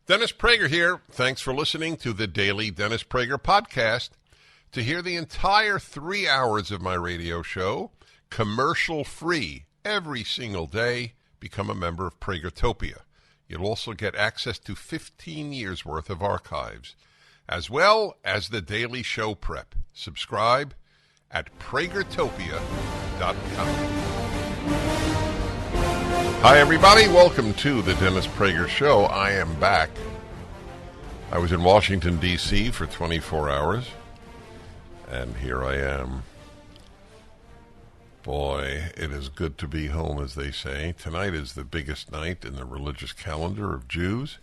Dennis Prager here. Thanks for listening to the Daily Dennis Prager Podcast. To hear the entire 3 hours of my radio show, commercial-free, every single day, become a member of Pragertopia. You'll also get access to 15 years' worth of archives, as well as the daily show prep. Subscribe at pragertopia.com. Hi, everybody. Welcome to the Dennis Prager Show. I am back. I was in Washington, D.C. for 24 hours, and here I am. Boy, it is good to be home, as they say. Tonight is the biggest night in the religious calendar of Jews,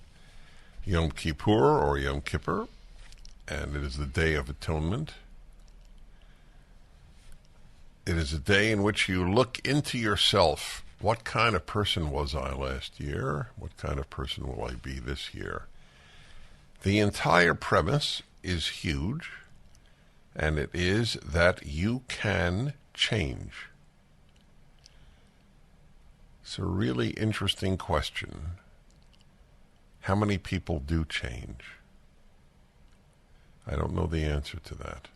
Yom Kippur or Yom Kippur, and it is the Day of Atonement. It is a day in which you look into yourself. What kind of person was I last year? What kind of person will I be this year? The entire premise is huge, and it is that you can change. It's a really interesting question. How many people do change? I don't know the answer to that.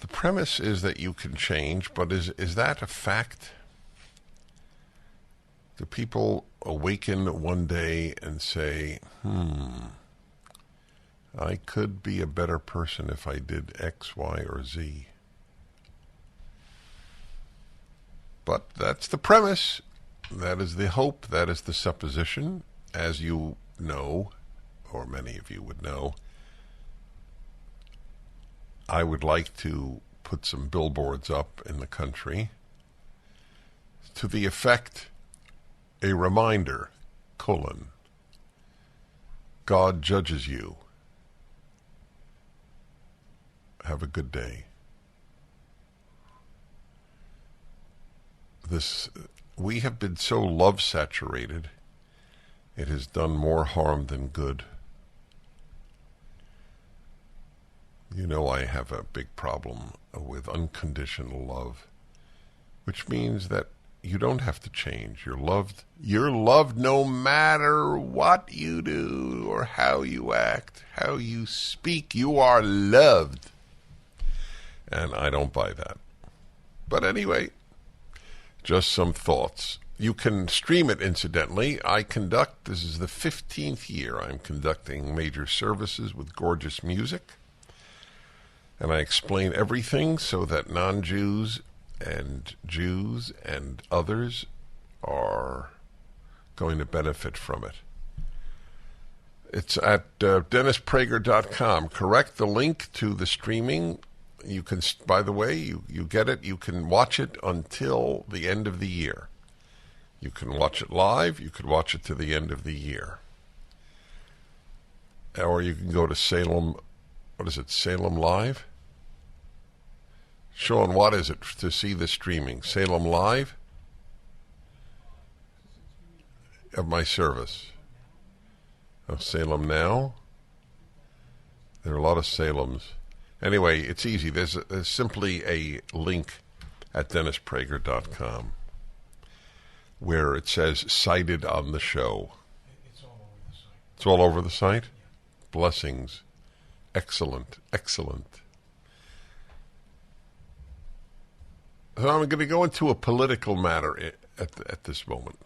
The premise is that you can change, but is that a fact? Do people awaken one day and say, I could be a better person if I did X, Y, or Z? But that's the premise. That is the hope. That is the supposition. As you know, or many of you would know, I would like to put some billboards up in the country to the effect, a reminder, God judges you. Have a good day. We have been so love-saturated, it has done more harm than good. You know I have a big problem with unconditional love, which means that you don't have to change. You're loved. You're loved no matter what you do or how you act, how you speak. You are loved. And I don't buy that. But anyway, just some thoughts. You can stream it, incidentally. This is the 15th year I'm conducting major services with gorgeous music. And I explain everything so that non-Jews and Jews and others are going to benefit from it. It's at DennisPrager.com. Correct the link to the streaming. You can, by the way, you get it. You can watch it until the end of the year. You can watch it live. You could watch it to the end of the year. Or you can go to Salem. What is it, Salem Live? Sean, what is it to see the streaming? Salem Live? Of my service. Of Salem Now? There are a lot of Salems. Anyway, it's easy. There's simply a link at DennisPrager.com where it says cited on the show. It's all over the site. It's all over the site? Yeah. Blessings. Excellent. Excellent. So I'm going to go into a political matter at this moment.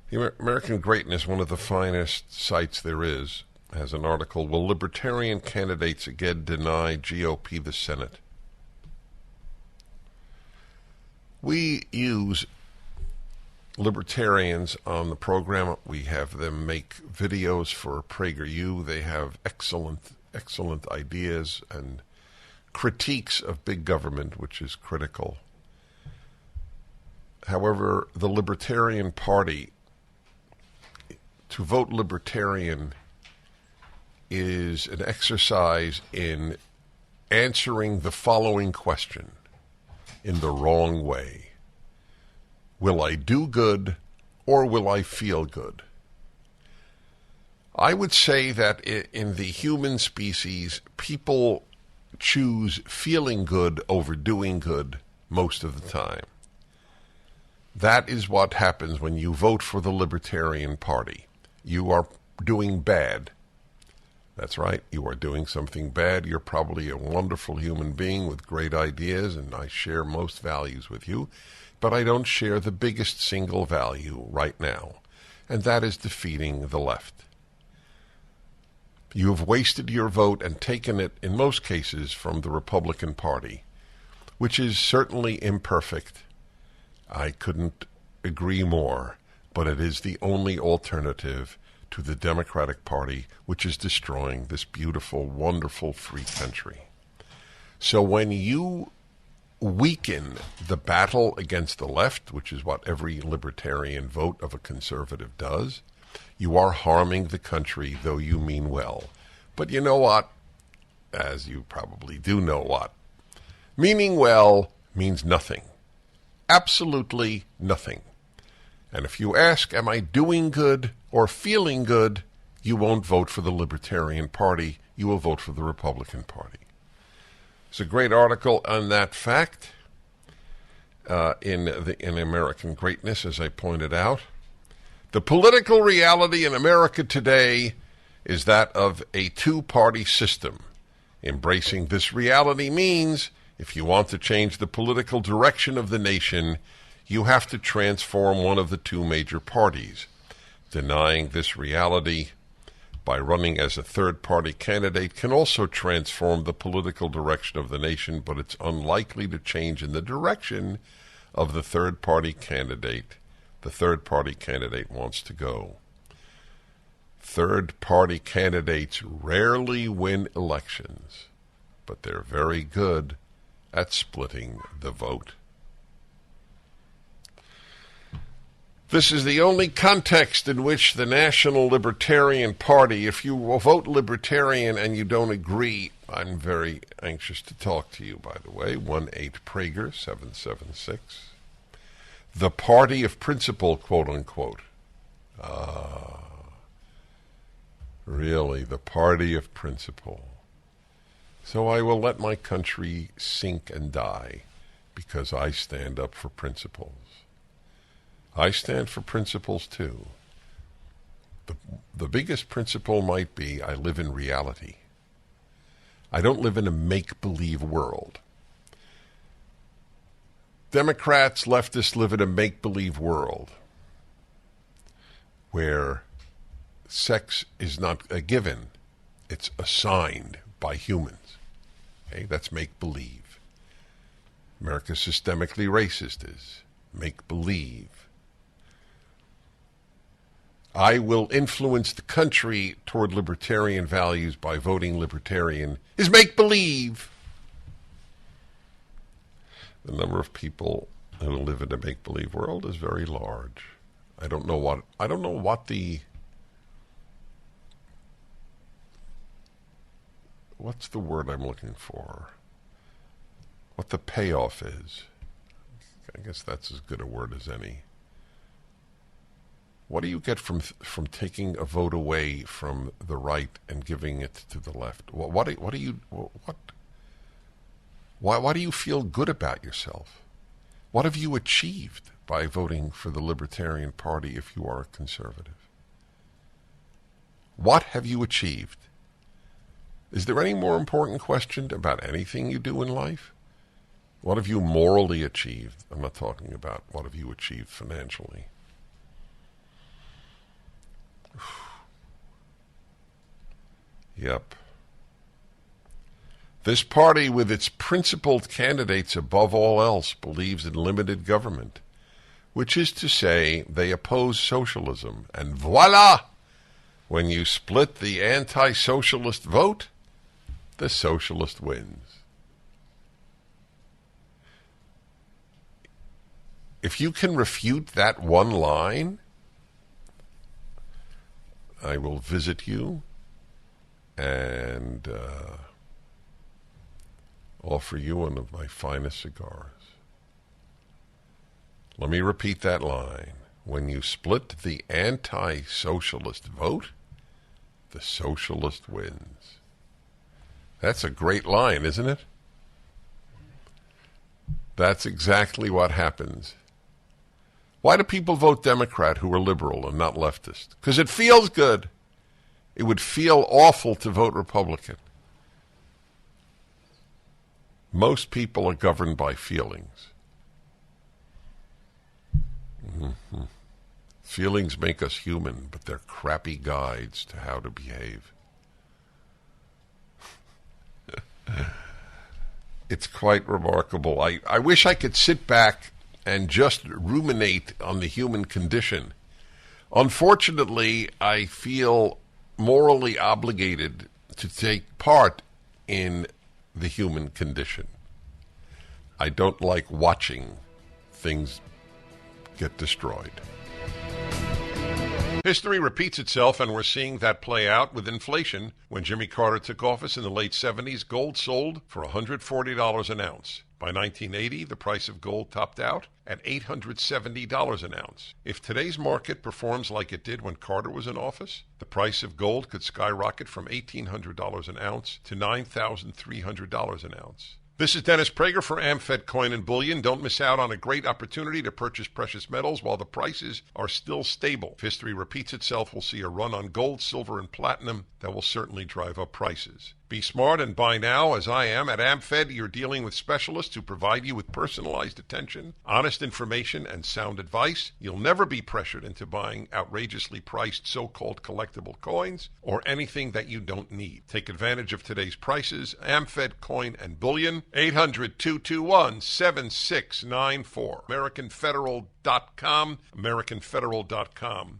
The American Greatness, one of the finest sites there is, has an article, Will Libertarian Candidates Again Deny GOP the Senate? We use libertarians on the program. We have them make videos for PragerU. They have excellent ideas and critiques of big government, which is critical. However, the Libertarian Party, to vote Libertarian is an exercise in answering the following question in the wrong way. Will I do good or will I feel good? I would say that in the human species, people choose feeling good over doing good most of the time. That is what happens when you vote for the Libertarian Party. You are doing bad. That's right, you are doing something bad. You're probably a wonderful human being with great ideas, and I share most values with you, but I don't share the biggest single value right now, and that is defeating the left. You have wasted your vote and taken it, in most cases, from the Republican Party, which is certainly imperfect. I couldn't agree more, but it is the only alternative to the Democratic Party, which is destroying this beautiful, wonderful, free country. So when you weaken the battle against the left, which is what every libertarian vote of a conservative does, you are harming the country, though you mean well. But you know what? As you probably do know what. Meaning well means nothing. Absolutely nothing. And if you ask, am I doing good or feeling good, you won't vote for the Libertarian Party. You will vote for the Republican Party. There's a great article on that fact in American Greatness, as I pointed out. The political reality in America today is that of a two-party system. Embracing this reality means, if you want to change the political direction of the nation, you have to transform one of the two major parties. Denying this reality by running as a third-party candidate can also transform the political direction of the nation, but it's unlikely to change in the direction of the third-party candidate the third-party candidate wants to go. Third-party candidates rarely win elections, but they're very good at splitting the vote. This is the only context in which the National Libertarian Party, if you will vote Libertarian and you don't agree, I'm very anxious to talk to you, by the way, 1-8-PRAGER-776. The party of principle, quote unquote. Really, the party of principle. So I will let my country sink and die because I stand up for principles. I stand for principles too. The biggest principle might be I live in reality. I don't live in a make-believe world. Democrats, leftists live in a make-believe world where sex is not a given. It's assigned by humans. Okay, that's make-believe. America's systemically racist is make-believe. I will influence the country toward libertarian values by voting libertarian is make-believe. The number of people who live in a make-believe world is very large. I don't know what what's the word I'm looking for? What the payoff is. I guess that's as good a word as any. What do you get from taking a vote away from the right and giving it to the left? Why do you feel good about yourself? What have you achieved by voting for the Libertarian Party if you are a conservative? What have you achieved? Is there any more important question about anything you do in life? What have you morally achieved? I'm not talking about what have you achieved financially. Yep. This party, with its principled candidates above all else, believes in limited government, which is to say they oppose socialism. And voila! When you split the anti-socialist vote, the socialist wins. If you can refute that one line, I will visit you and offer you one of my finest cigars. Let me repeat that line. When you split the anti-socialist vote, the socialist wins. That's a great line, isn't it? That's exactly what happens Why do people vote Democrat who are liberal and not leftist? Because it feels good. It would feel awful to vote Republican. Most people are governed by feelings. Mm-hmm. Feelings make us human, but they're crappy guides to how to behave. It's quite remarkable. I wish I could sit back and just ruminate on the human condition. Unfortunately, I feel morally obligated to take part in the human condition. I don't like watching things get destroyed. History repeats itself, and we're seeing that play out with inflation. When Jimmy Carter took office in the late 70s, gold sold for $140 an ounce. By 1980, the price of gold topped out at $870 an ounce. If today's market performs like it did when Carter was in office, the price of gold could skyrocket from $1,800 an ounce to $9,300 an ounce. This is Dennis Prager for AmFed Coin and Bullion. Don't miss out on a great opportunity to purchase precious metals while the prices are still stable. If history repeats itself, we'll see a run on gold, silver, and platinum that will certainly drive up prices. Be smart and buy now, as I am. At AmFed, you're dealing with specialists who provide you with personalized attention, honest information, and sound advice. You'll never be pressured into buying outrageously priced so-called collectible coins or anything that you don't need. Take advantage of today's prices. AmFed Coin and Bullion, 800-221-7694. AmericanFederal.com, AmericanFederal.com.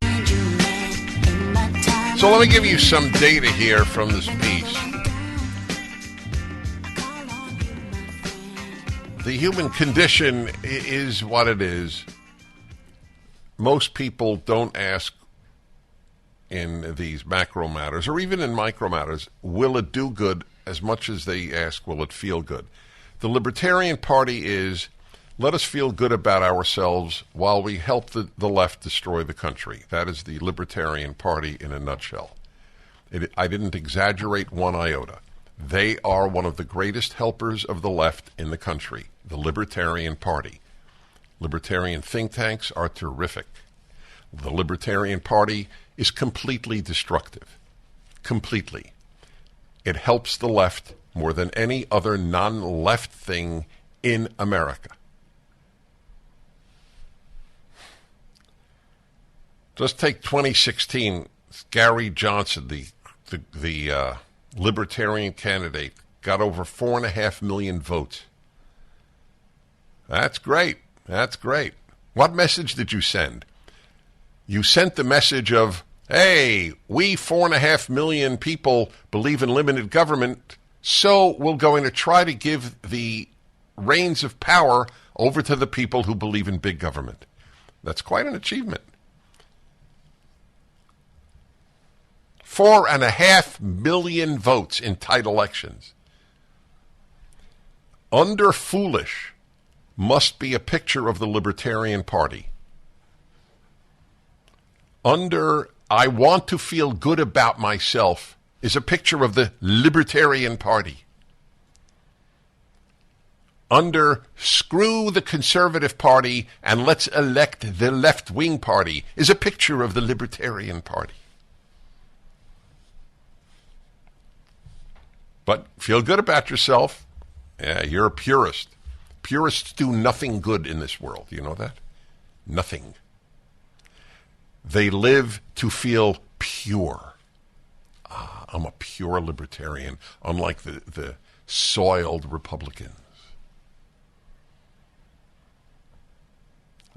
So let me give you some data here from this piece. The human condition is what it is. Most people don't ask in these macro matters, or even in micro matters, will it do good, as much as they ask, will it feel good? The Libertarian Party is, let us feel good about ourselves while we help the left destroy the country. That is the Libertarian Party in a nutshell. I didn't exaggerate one iota. They are one of the greatest helpers of the left in the country, the Libertarian Party. Libertarian think tanks are terrific. The Libertarian Party is completely destructive. Completely. It helps the left more than any other non-left thing in America. Just take 2016. Gary Johnson, the Libertarian candidate, got over 4.5 million votes. That's great. That's great. What message did you send? You sent the message of, hey, we 4.5 million people believe in limited government, so we're going to try to give the reins of power over to the people who believe in big government. That's quite an achievement. 4.5 million votes in tight elections. Under foolish must be a picture of the Libertarian Party. Under I want to feel good about myself is a picture of the Libertarian Party. Under screw the Conservative Party and let's elect the left-wing party is a picture of the Libertarian Party. But feel good about yourself. Yeah, you're a purist. Purists do nothing good in this world. You know that? Nothing. They live to feel pure. I'm a pure libertarian, unlike the soiled Republicans.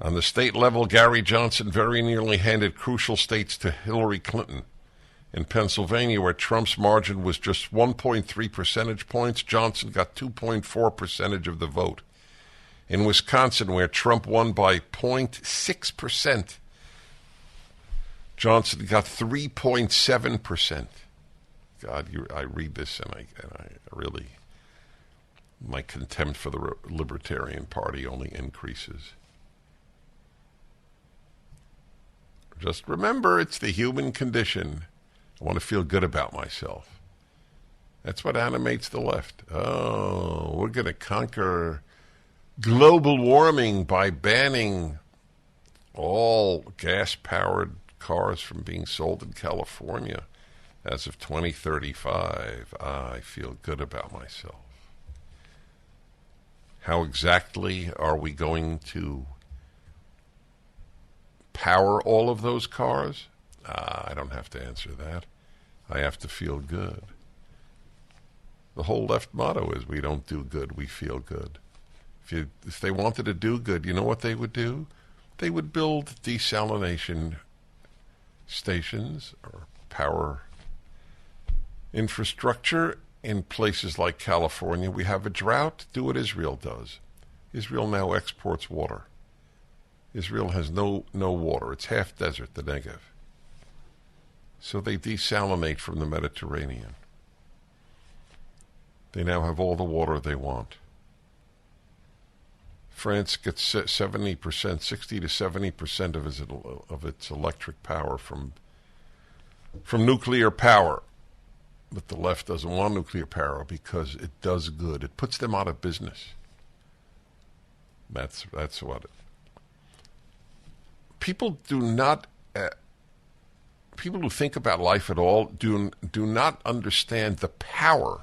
On the state level, Gary Johnson very nearly handed crucial states to Hillary Clinton. In Pennsylvania, where Trump's margin was just 1.3 percentage points, Johnson got 2.4% of the vote. In Wisconsin, where Trump won by 0.6%, Johnson got 3.7%. God, I read this and I really, my contempt for the Libertarian Party only increases. Just remember, it's the human condition. I want to feel good about myself. That's what animates the left. Oh, we're going to conquer global warming by banning all gas-powered cars from being sold in California as of 2035. I feel good about myself. How exactly are we going to power all of those cars? I don't have to answer that. I have to feel good. The whole left motto is we don't do good, we feel good. If they wanted to do good, you know what they would do? They would build desalination stations or power infrastructure in places like California. We have a drought. Do what Israel does. Israel now exports water. Israel has no water. It's half desert, the Negev. So they desalinate from the Mediterranean. They now have all the water they want. France gets 70%, 60 to 70% of its electric power from nuclear power. But the left doesn't want nuclear power because it does good. It puts them out of business. That's what it. People do not. People who think about life at all do not understand the power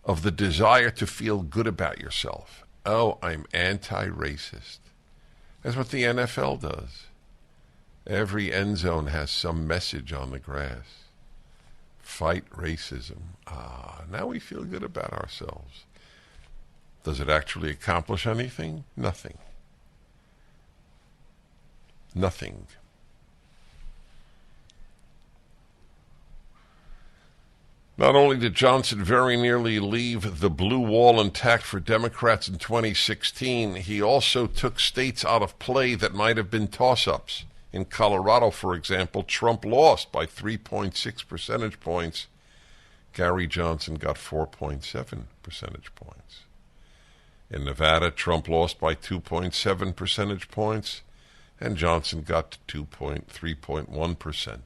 of the desire to feel good about yourself. Oh, I'm anti-racist. That's what the NFL does. Every end zone has some message on the grass. Fight racism. Now we feel good about ourselves. Does it actually accomplish anything? Nothing. Nothing. Not only did Johnson very nearly leave the blue wall intact for Democrats in 2016, he also took states out of play that might have been toss-ups. In Colorado, for example, Trump lost by 3.6 percentage points. Gary Johnson got 4.7 percentage points. In Nevada, Trump lost by 2.7 percentage points, and Johnson got to 3.1%.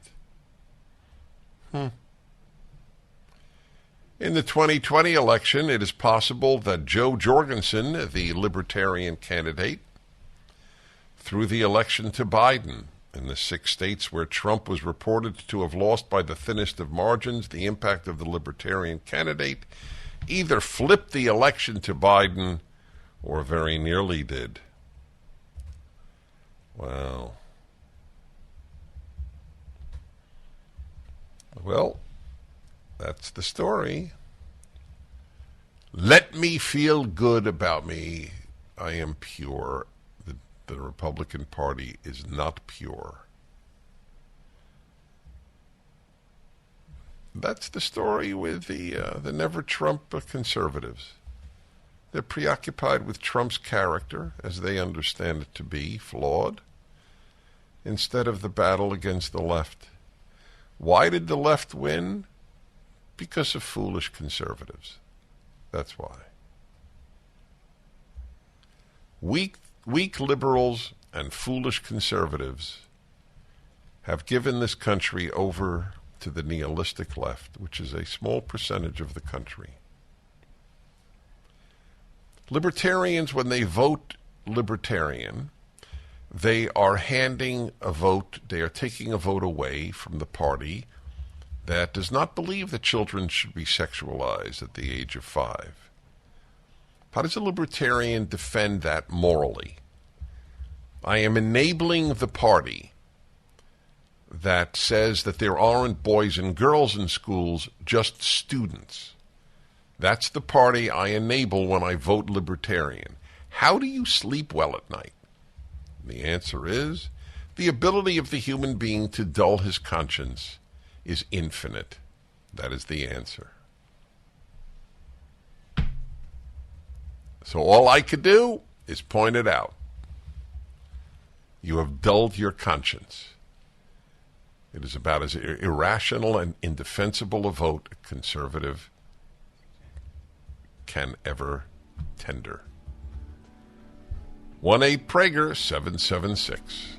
In the 2020 election, it is possible that Joe Jorgensen, the Libertarian candidate, threw the election to Biden. In the 6 states where Trump was reported to have lost by the thinnest of margins, the impact of the Libertarian candidate either flipped the election to Biden or very nearly did. Wow. Well, that's the story. Let me feel good about me. I am pure. The Republican Party is not pure. That's the story with the never Trump conservatives. They're preoccupied with Trump's character, as they understand it to be, flawed, instead of the battle against the left. Why did the left win? Because of foolish conservatives. That's why. Weak liberals and foolish conservatives have given this country over to the nihilistic left, which is a small percentage of the country. Libertarians, when they vote Libertarian, they are handing a vote, they are taking a vote away from the party that does not believe that children should be sexualized at the age of 5. How does a libertarian defend that morally? I am enabling the party that says that there aren't boys and girls in schools, just students. That's the party I enable when I vote libertarian. How do you sleep well at night? The answer is the ability of the human being to dull his conscience is infinite. That is the answer. So all I could do is point it out. You have dulled your conscience. It is about as irrational and indefensible a vote a conservative can ever tender. 1-8-PRAGER 776.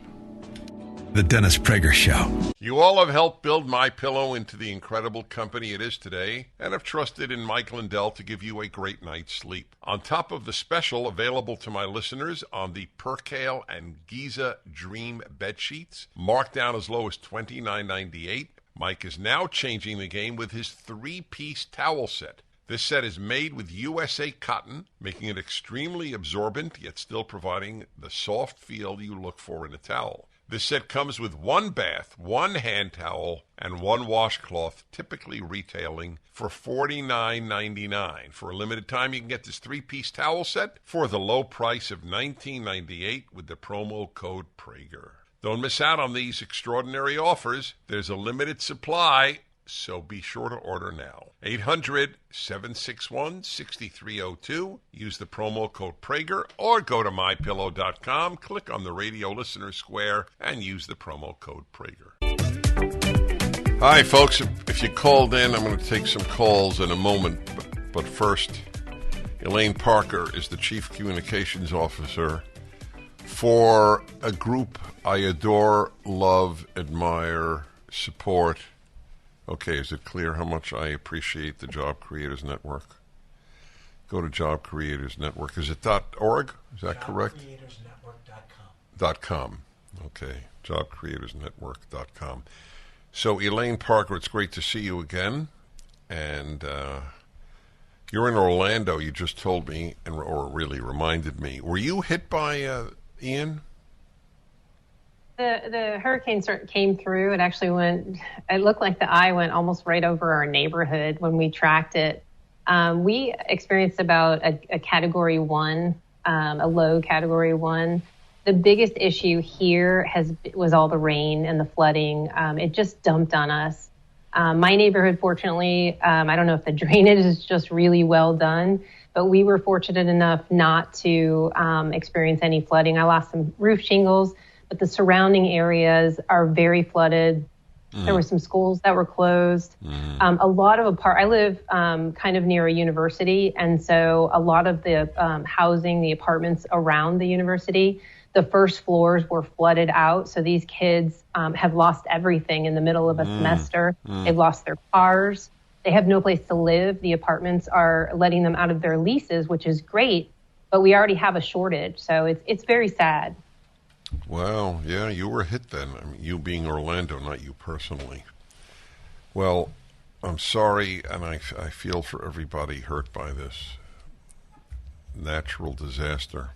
The Dennis Prager Show. You all have helped build MyPillow into the incredible company it is today and have trusted in Mike Lindell to give you a great night's sleep. On top of the special available to my listeners on the Percale and Giza Dream bed sheets, marked down as low as $29.98, Mike is now changing the game with his 3-piece towel set. This set is made with USA cotton, making it extremely absorbent, yet still providing the soft feel you look for in a towel. This set comes with 1 bath, 1 hand towel, and 1 washcloth, typically retailing for $49.99. For a limited time, you can get this 3-piece towel set for the low price of $19.98 with the promo code Prager. Don't miss out on these extraordinary offers. There's a limited supply, so be sure to order now. 800-761-6302. Use the promo code Prager or go to mypillow.com, click on the radio listener square, and use the promo code Prager. Hi, folks. If you called in, I'm going to take some calls in a moment. But first, Elaine Parker is the Chief Communications Officer for a group I adore, love, admire, support. Okay, is it clear how much I appreciate the Job Creators Network? Go to Job Creators Network. Is it .org? Is that correct? .com. Okay, jobcreatorsnetwork.com. So, Elaine Parker, it's great to see you again. And you're in Orlando, you just told me, or really reminded me. Were you hit by Ian? The hurricane came through. It actually it looked like the eye went almost right over our neighborhood when we tracked it. We experienced about a Category 1, a low Category 1. The biggest issue here was all the rain and the flooding. It just dumped on us. My neighborhood, fortunately, I don't know if the drainage is just really well done, but we were fortunate enough not to experience any flooding. I lost some roof shingles, but the surrounding areas are very flooded. There were some schools that were closed. A lot of I live kind of near a university, and so a lot of the housing, the apartments around the university, the first floors were flooded out. So these kids have lost everything in the middle of a semester. They've lost their cars. They have no place to live. The apartments are letting them out of their leases, which is great, but we already have a shortage. So it's very sad. Wow, yeah, you were hit then. I mean, you being Orlando, not you personally. Well, I'm sorry, and I feel for everybody hurt by this natural disaster.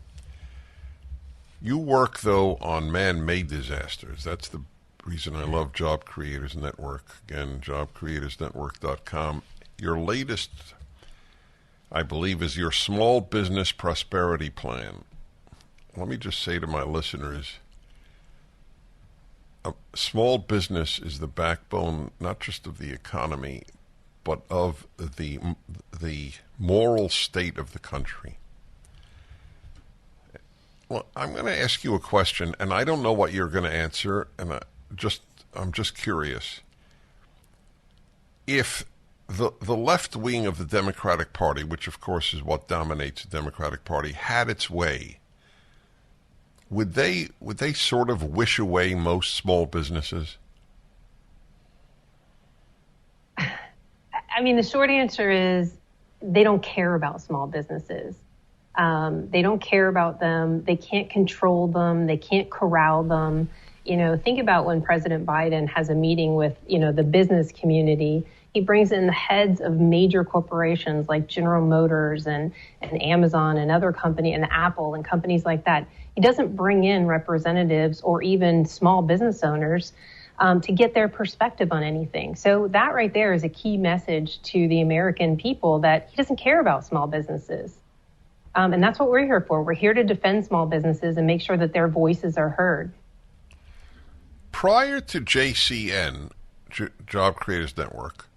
You work, though, on man-made disasters. That's the reason I love Job Creators Network. Again, jobcreatorsnetwork.com. Your latest, I believe, is your Small Business Prosperity Plan. Let me just say to my listeners, small business is the backbone not just of the economy, but of the moral state of the country. Well, I'm going to ask you a question, and I don't know what you're going to answer, and I'm just curious. If the left wing of the Democratic Party, which of course is what dominates the Democratic Party, had its way, would they sort of wish away most small businesses? I mean, the short answer is they don't care about small businesses. They don't care about them. They can't control them. They can't corral them. You know, think about when President Biden has a meeting with, the business community. He brings in the heads of major corporations like General Motors and Amazon and other companies and Apple and companies like that. He doesn't bring in representatives or even small business owners to get their perspective on anything. So that right there is a key message to the American people that he doesn't care about small businesses. And that's what we're here for. We're here to defend small businesses and make sure that their voices are heard. Prior to JCN, Job Creators Network,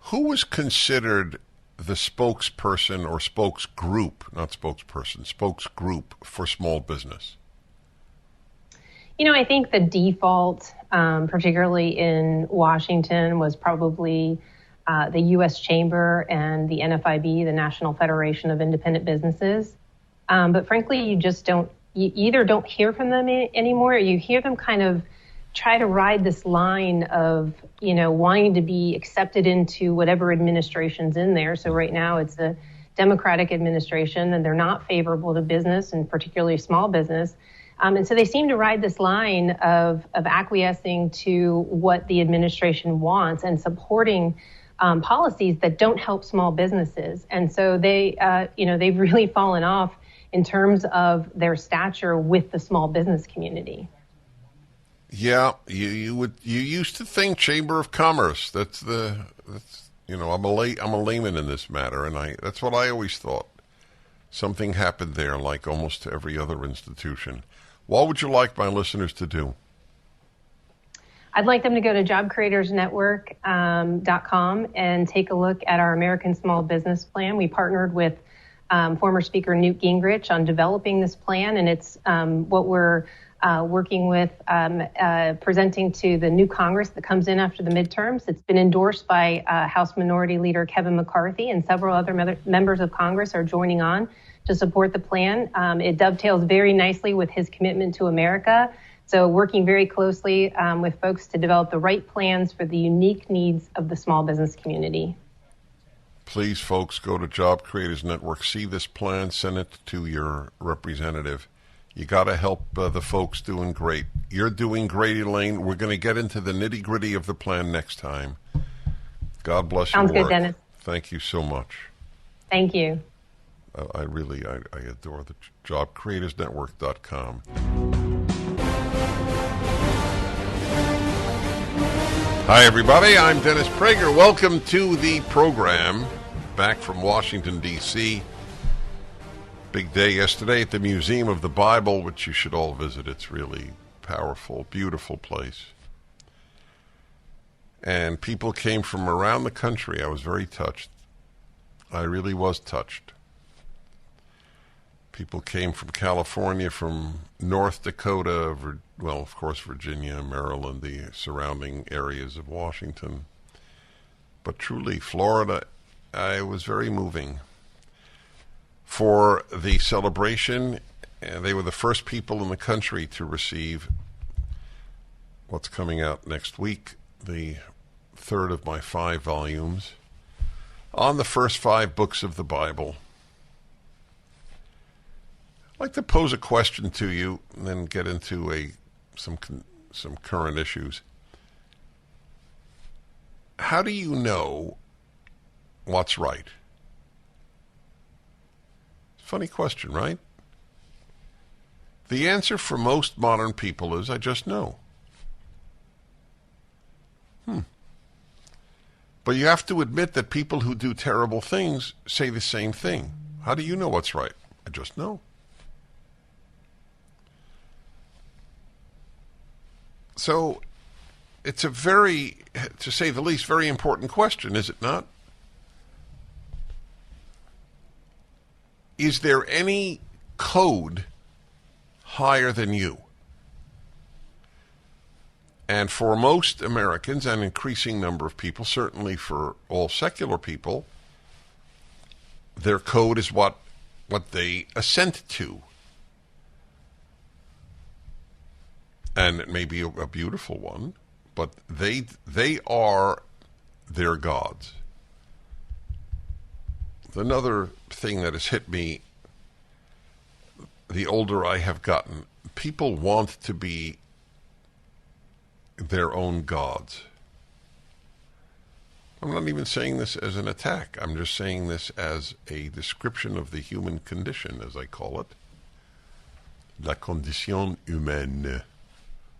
who was considered the spokesperson or spokesgroup for small business? I think the default, particularly in Washington, was probably the U.S. Chamber and the NFIB, the National Federation of Independent Businesses. But frankly, you either don't hear from them anymore, or you hear them kind of try to ride this line of, wanting to be accepted into whatever administration's in there. So right now it's a Democratic administration, and they're not favorable to business, and particularly small business. And so they seem to ride this line of acquiescing to what the administration wants and supporting policies that don't help small businesses. And so they've really fallen off in terms of their stature with the small business community. Yeah, you used to think Chamber of Commerce. I'm a layman in this matter, and that's what I always thought. Something happened there, like almost to every other institution. What would you like my listeners to do? I'd like them to go to jobcreatorsnetwork.com and take a look at our American Small Business Plan. We partnered with former Speaker Newt Gingrich on developing this plan, and it's what we're working with, presenting to the new Congress that comes in after the midterms. It's been endorsed by House Minority Leader Kevin McCarthy, and several other members of Congress are joining on to support the plan. It dovetails very nicely with his commitment to America. So working very closely with folks to develop the right plans for the unique needs of the small business community. Please, folks, go to Job Creators Network. See this plan. Send it to your representative. You got to help the folks doing great. You're doing great, Elaine. We're going to get into the nitty-gritty of the plan next time. God bless your work. Sounds good, Dennis. Thank you so much. Thank you. I adore the jobcreatorsnetwork.com. Hi, everybody. I'm Dennis Prager. Welcome to the program. Back from Washington, D.C. Big day yesterday at the Museum of the Bible, which you should all visit. It's really powerful, beautiful place. And people came from around the country. I was very touched. I really was touched. People came from California, from North Dakota, of course, Virginia, Maryland, the surrounding areas of Washington. But truly, Florida, it was very moving. For the celebration, they were the first people in the country to receive what's coming out next week, the third of my 5 volumes, on the first 5 books of the Bible. I'd like to pose a question to you and then get into some current issues. How do you know what's right? Funny question, right? The answer for most modern people is, I just know. But you have to admit that people who do terrible things say the same thing. How do you know what's right? I just know. So it's a very, to say the least, very important question, is it not? Is there any code higher than you? And for most Americans, an increasing number of people, certainly for all secular people, their code is what they assent to. And it may be a beautiful one, but they are their gods. Another thing that has hit me, the older I have gotten, people want to be their own gods. I'm not even saying this as an attack. I'm just saying this as a description of the human condition, as I call it. La condition humaine.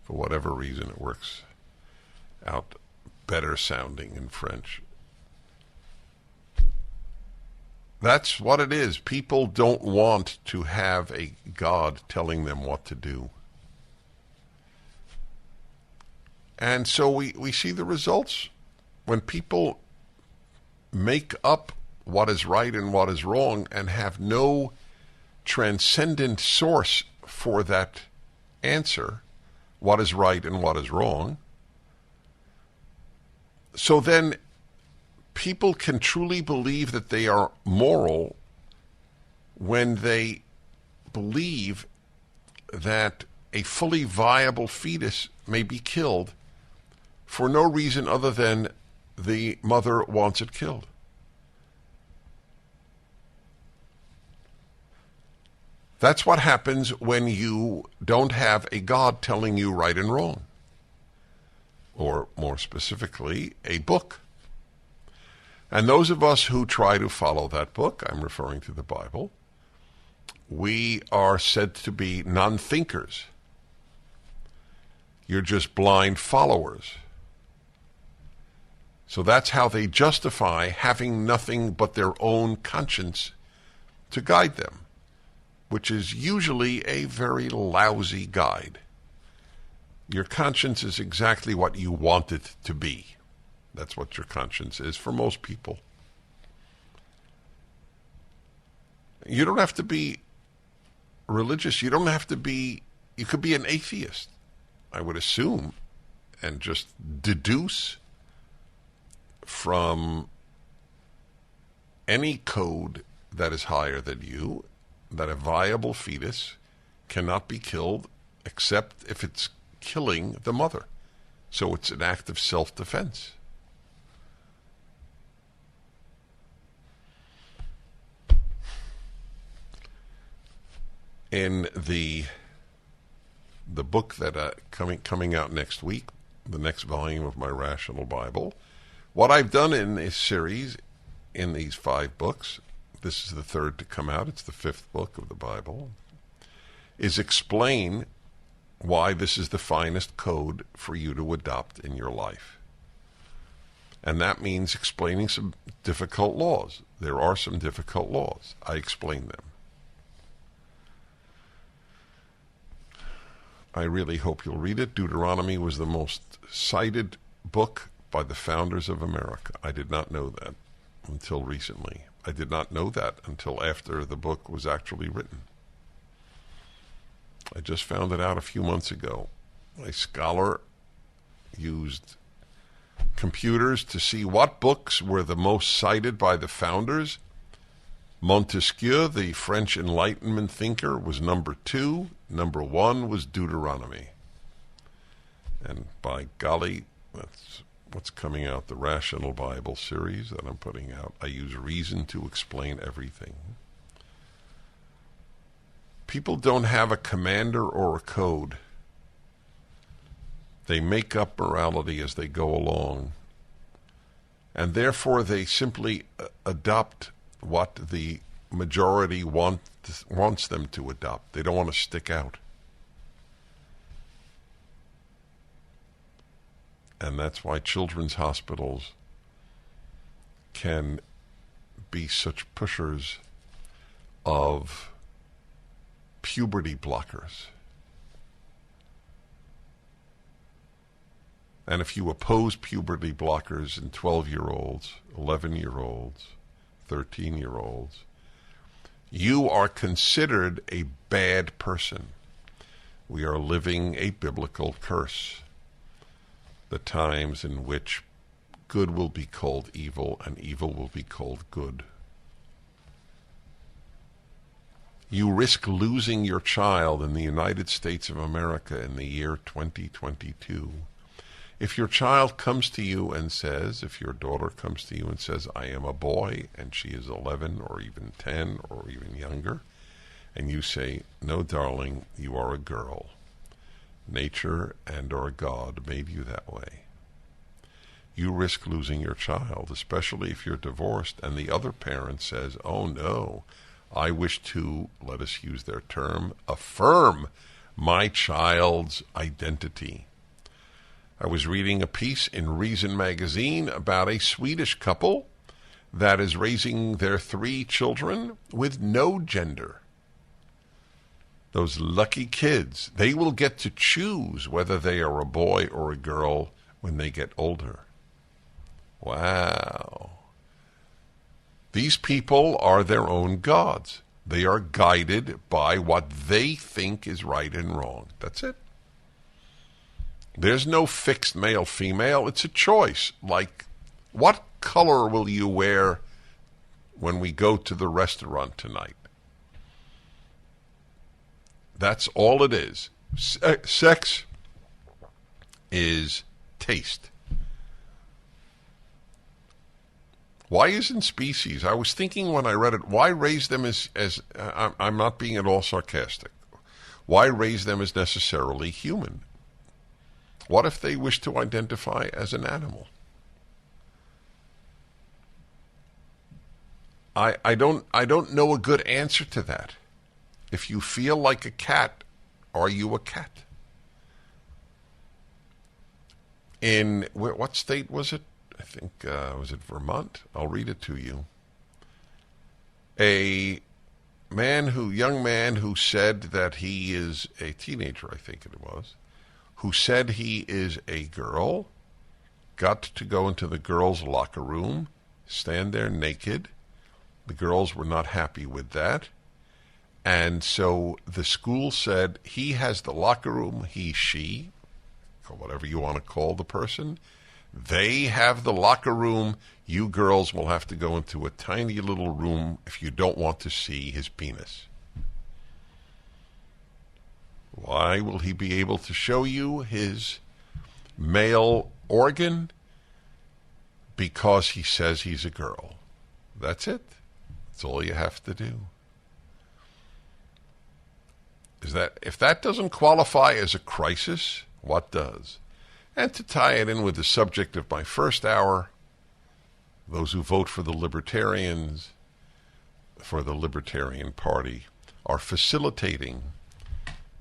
For whatever reason, it works out better sounding in French. That's what it is. People don't want to have a God telling them what to do. And so we see the results. When people make up what is right and what is wrong and have no transcendent source for that answer, what is right and what is wrong, so then people can truly believe that they are moral when they believe that a fully viable fetus may be killed for no reason other than the mother wants it killed. That's what happens when you don't have a God telling you right and wrong. Or more specifically, a book. And those of us who try to follow that book, I'm referring to the Bible, we are said to be non-thinkers. You're just blind followers. So that's how they justify having nothing but their own conscience to guide them, which is usually a very lousy guide. Your conscience is exactly what you want it to be. That's what your conscience is for most people. You don't have to be religious. You don't have to be, you could be an atheist, I would assume, and just deduce from any code that is higher than you that a viable fetus cannot be killed except if it's killing the mother. So it's an act of self-defense. In the book that coming out next week, the next volume of my Rational Bible, what I've done in this series, in these 5 books, this is the 3rd to come out, it's the 5th book of the Bible, is explain why this is the finest code for you to adopt in your life. And that means explaining some difficult laws. There are some difficult laws. I explain them. I really hope you'll read it. Deuteronomy was the most cited book by the founders of America. I did not know that until recently. I did not know that until after the book was actually written. I just found it out a few months ago. A scholar used computers to see what books were the most cited by the founders. Montesquieu, the French Enlightenment thinker, was number 2. Number 1 was Deuteronomy. And by golly, that's what's coming out, the Rational Bible series that I'm putting out. I use reason to explain everything. People don't have a commander or a code. They make up morality as they go along. And therefore they simply adopt what the majority wants them to adopt. They don't want to stick out. And that's why children's hospitals can be such pushers of puberty blockers. And if you oppose puberty blockers in 12-year-olds, 11-year-olds, 13-year-olds, you are considered a bad person. We are living a biblical curse. The times in which good will be called evil and evil will be called good. You risk losing your child in the United States of America in the year 2022. If your child comes to you and says, if your daughter comes to you and says, I am a boy, and she is 11 or even 10 or even younger, and you say, no, darling, you are a girl. Nature and or God made you that way. You risk losing your child, especially if you're divorced and the other parent says, oh no, I wish to, let us use their term, affirm my child's identity. I was reading a piece in Reason magazine about a Swedish couple that is raising their 3 children with no gender. Those lucky kids, they will get to choose whether they are a boy or a girl when they get older. Wow. These people are their own gods. They are guided by what they think is right and wrong. That's it. There's no fixed male-female. It's a choice. Like, what color will you wear when we go to the restaurant tonight? That's all it is. Sex is taste. Why isn't species? I was thinking when I read it, why raise them as I'm not being at all sarcastic. Why raise them as necessarily human? What if they wish to identify as an animal? I don't know a good answer to that. If you feel like a cat, are you a cat? In what state was it? I think, was it Vermont? I'll read it to you. A young man who said that he is a teenager, I think it was, who said he is a girl, got to go into the girls' locker room, stand there naked. The girls were not happy with that. And so the school said he has the locker room, he, she, or whatever you want to call the person. They have the locker room. You girls will have to go into a tiny little room if you don't want to see his penis. Why will he be able to show you his male organ? Because he says he's a girl. That's it. That's all you have to do. If that doesn't qualify as a crisis, what does? And to tie it in with the subject of my first hour, those who vote for the Libertarians, for the Libertarian Party, are facilitating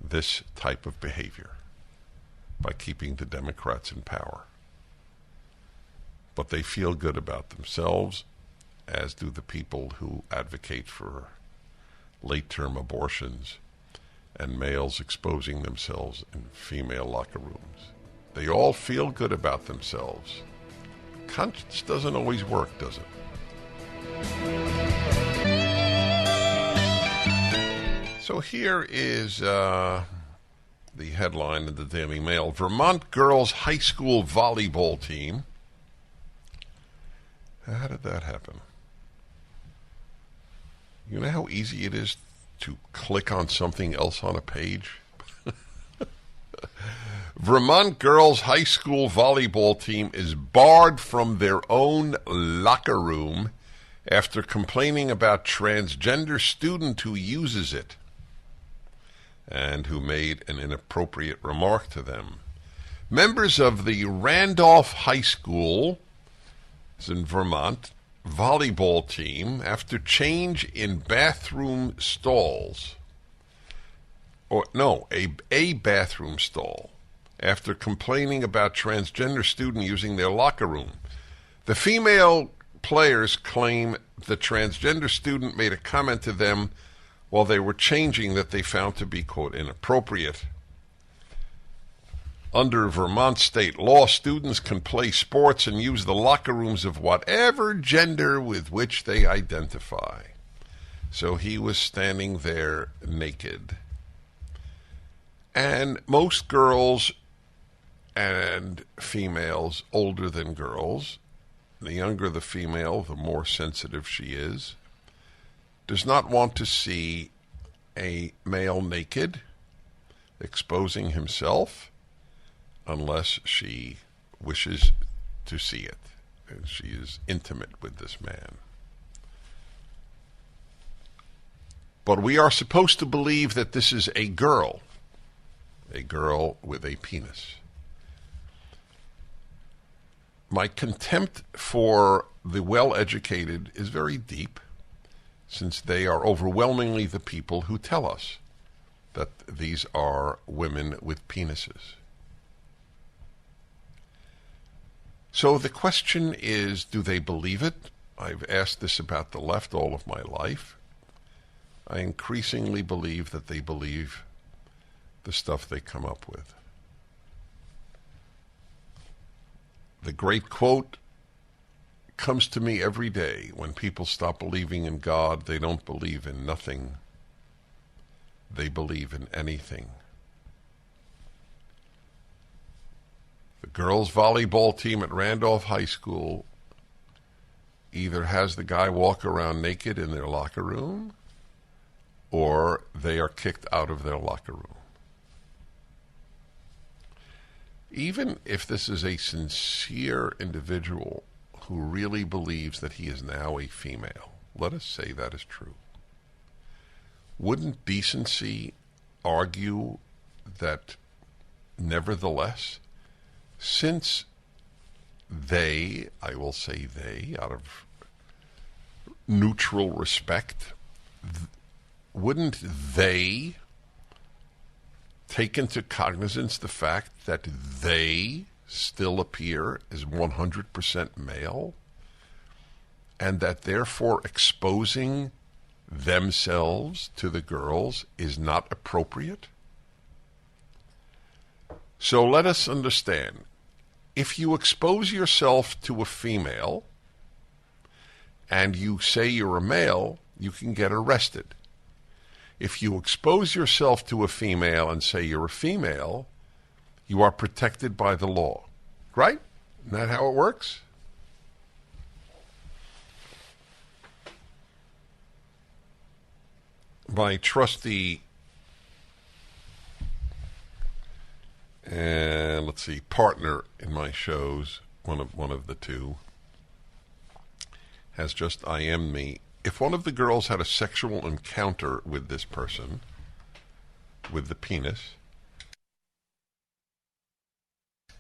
this type of behavior by keeping the Democrats in power. But they feel good about themselves, as do the people who advocate for late-term abortions and males exposing themselves in female locker rooms. They all feel good about themselves. Conscience doesn't always work, does it? So here is the headline in the Daily Mail. Vermont girls high school volleyball team. How did that happen? You know how easy it is to click on something else on a page? Vermont girls high school volleyball team is barred from their own locker room after complaining about transgender student who uses it and who made an inappropriate remark to them. Members of the Randolph High School, it's in Vermont, volleyball team, after change in bathroom stalls, a bathroom stall, after complaining about transgender student using their locker room. The female players claim the transgender student made a comment to them while they were changing that they found to be, quote, inappropriate. Under Vermont state law, students can play sports and use the locker rooms of whatever gender with which they identify. So he was standing there naked. And most girls and females older than girls, the younger the female, the more sensitive she is, does not want to see a male naked, exposing himself, unless she wishes to see it, and she is intimate with this man. But we are supposed to believe that this is a girl with a penis. My contempt for the well-educated is very deep, since they are overwhelmingly the people who tell us that these are women with penises. So the question is, do they believe it? I've asked this about the left all of my life. I increasingly believe that they believe the stuff they come up with. The great quote comes to me every day. When people stop believing in God, they don't believe in nothing. They believe in anything. The girls' volleyball team at Randolph High School either has the guy walk around naked in their locker room, or they are kicked out of their locker room. Even if this is a sincere individual who really believes that he is now a female, let us say that is true. Wouldn't decency argue that nevertheless, since they, I will say they, out of neutral respect, wouldn't they take into cognizance the fact that they still appear as 100% male, and that therefore exposing themselves to the girls is not appropriate? So let us understand, if you expose yourself to a female and you say you're a male, you can get arrested. If you expose yourself to a female and say you're a female, you are protected by the law. Right? Isn't that how it works? My trusty and partner in my shows, one of the two, has just IM'd me. If one of the girls had a sexual encounter with this person, with the penis,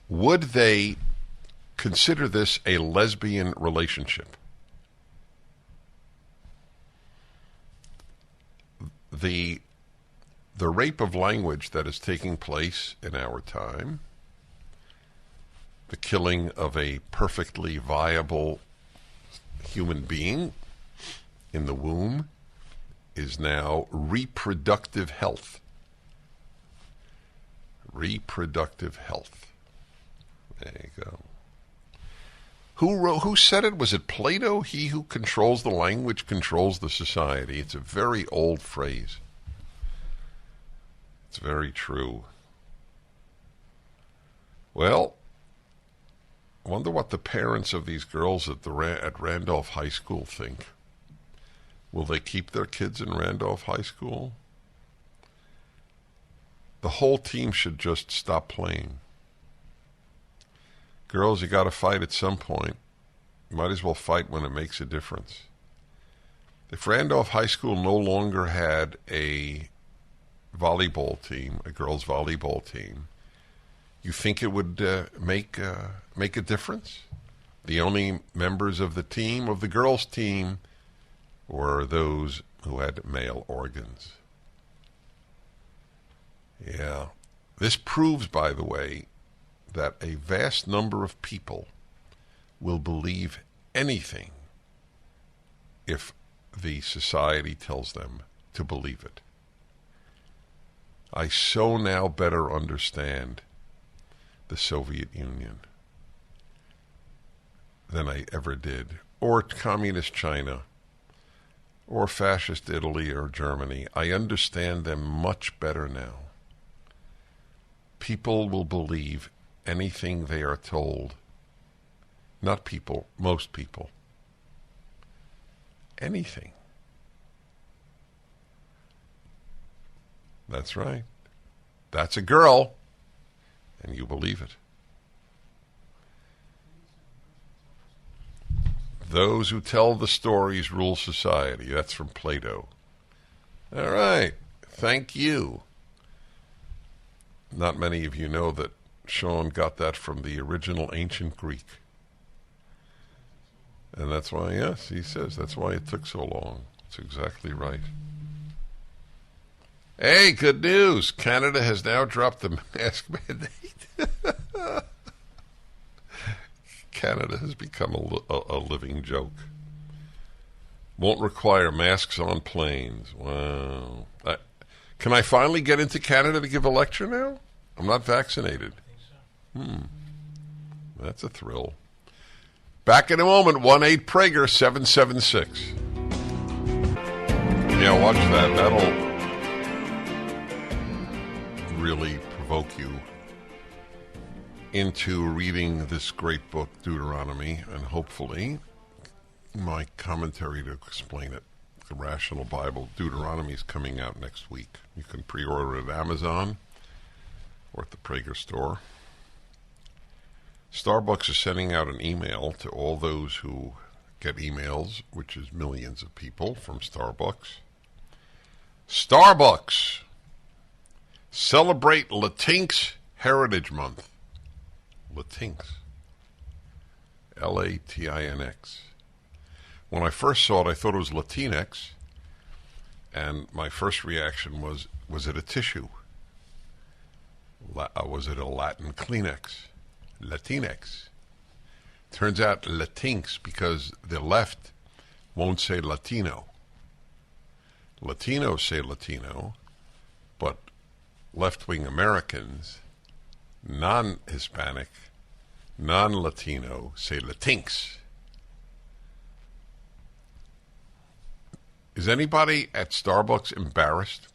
would they consider this a lesbian relationship? The rape of language that is taking place in our time, the killing of a perfectly viable human being in the womb, is now reproductive health. Reproductive health. There you go. Who said it? Was it Plato? He who controls the language controls the society. It's a very old phrase. It's very true. Well, I wonder what the parents of these girls at Randolph High School think. Will they keep their kids in Randolph High School? The whole team should just stop playing. Girls, you got to fight at some point. You might as well fight when it makes a difference. If Randolph High School no longer had a volleyball team, a girls' volleyball team, you think it would make a difference? The only members of the team, of the girls' team, were those who had male organs. Yeah. This proves, by the way, that a vast number of people will believe anything if the society tells them to believe it. I so now better understand the Soviet Union than I ever did, or communist China, or fascist Italy or Germany. I understand them much better now. People will believe anything they are told. Not people, most people. Anything. That's right. That's a girl, and you believe it. Those who tell the stories rule society. That's from Plato. All right. Thank you. Not many of you know that Sean got that from the original ancient Greek. And that's why, yes, he says, that's why it took so long. That's exactly right. Hey, good news. Canada has now dropped the mask mandate. Canada has become a living joke. Won't require masks on planes. Wow. Can I finally get into Canada to give a lecture now? I'm not vaccinated. I think so. That's a thrill. Back in a moment, 1-8-PRAGER-776. Yeah, watch that. That'll really provoke you into reading this great book, Deuteronomy, and hopefully my commentary to explain it. The Rational Bible. Deuteronomy is coming out next week. You can pre-order it at Amazon or at the Prager store. Starbucks is sending out an email to all those who get emails, which is millions of people from Starbucks. Starbucks, celebrate Latinx Heritage Month. Latinx. Latinx. When I first saw it, I thought it was Latinx, and my first reaction was it a tissue? Was it a Latin Kleenex? Latinx. Turns out Latinx because the left won't say Latino. Latinos say Latino, but left-wing Americans, non-Hispanic, non-Latino, say Latinx. Is anybody at Starbucks embarrassed?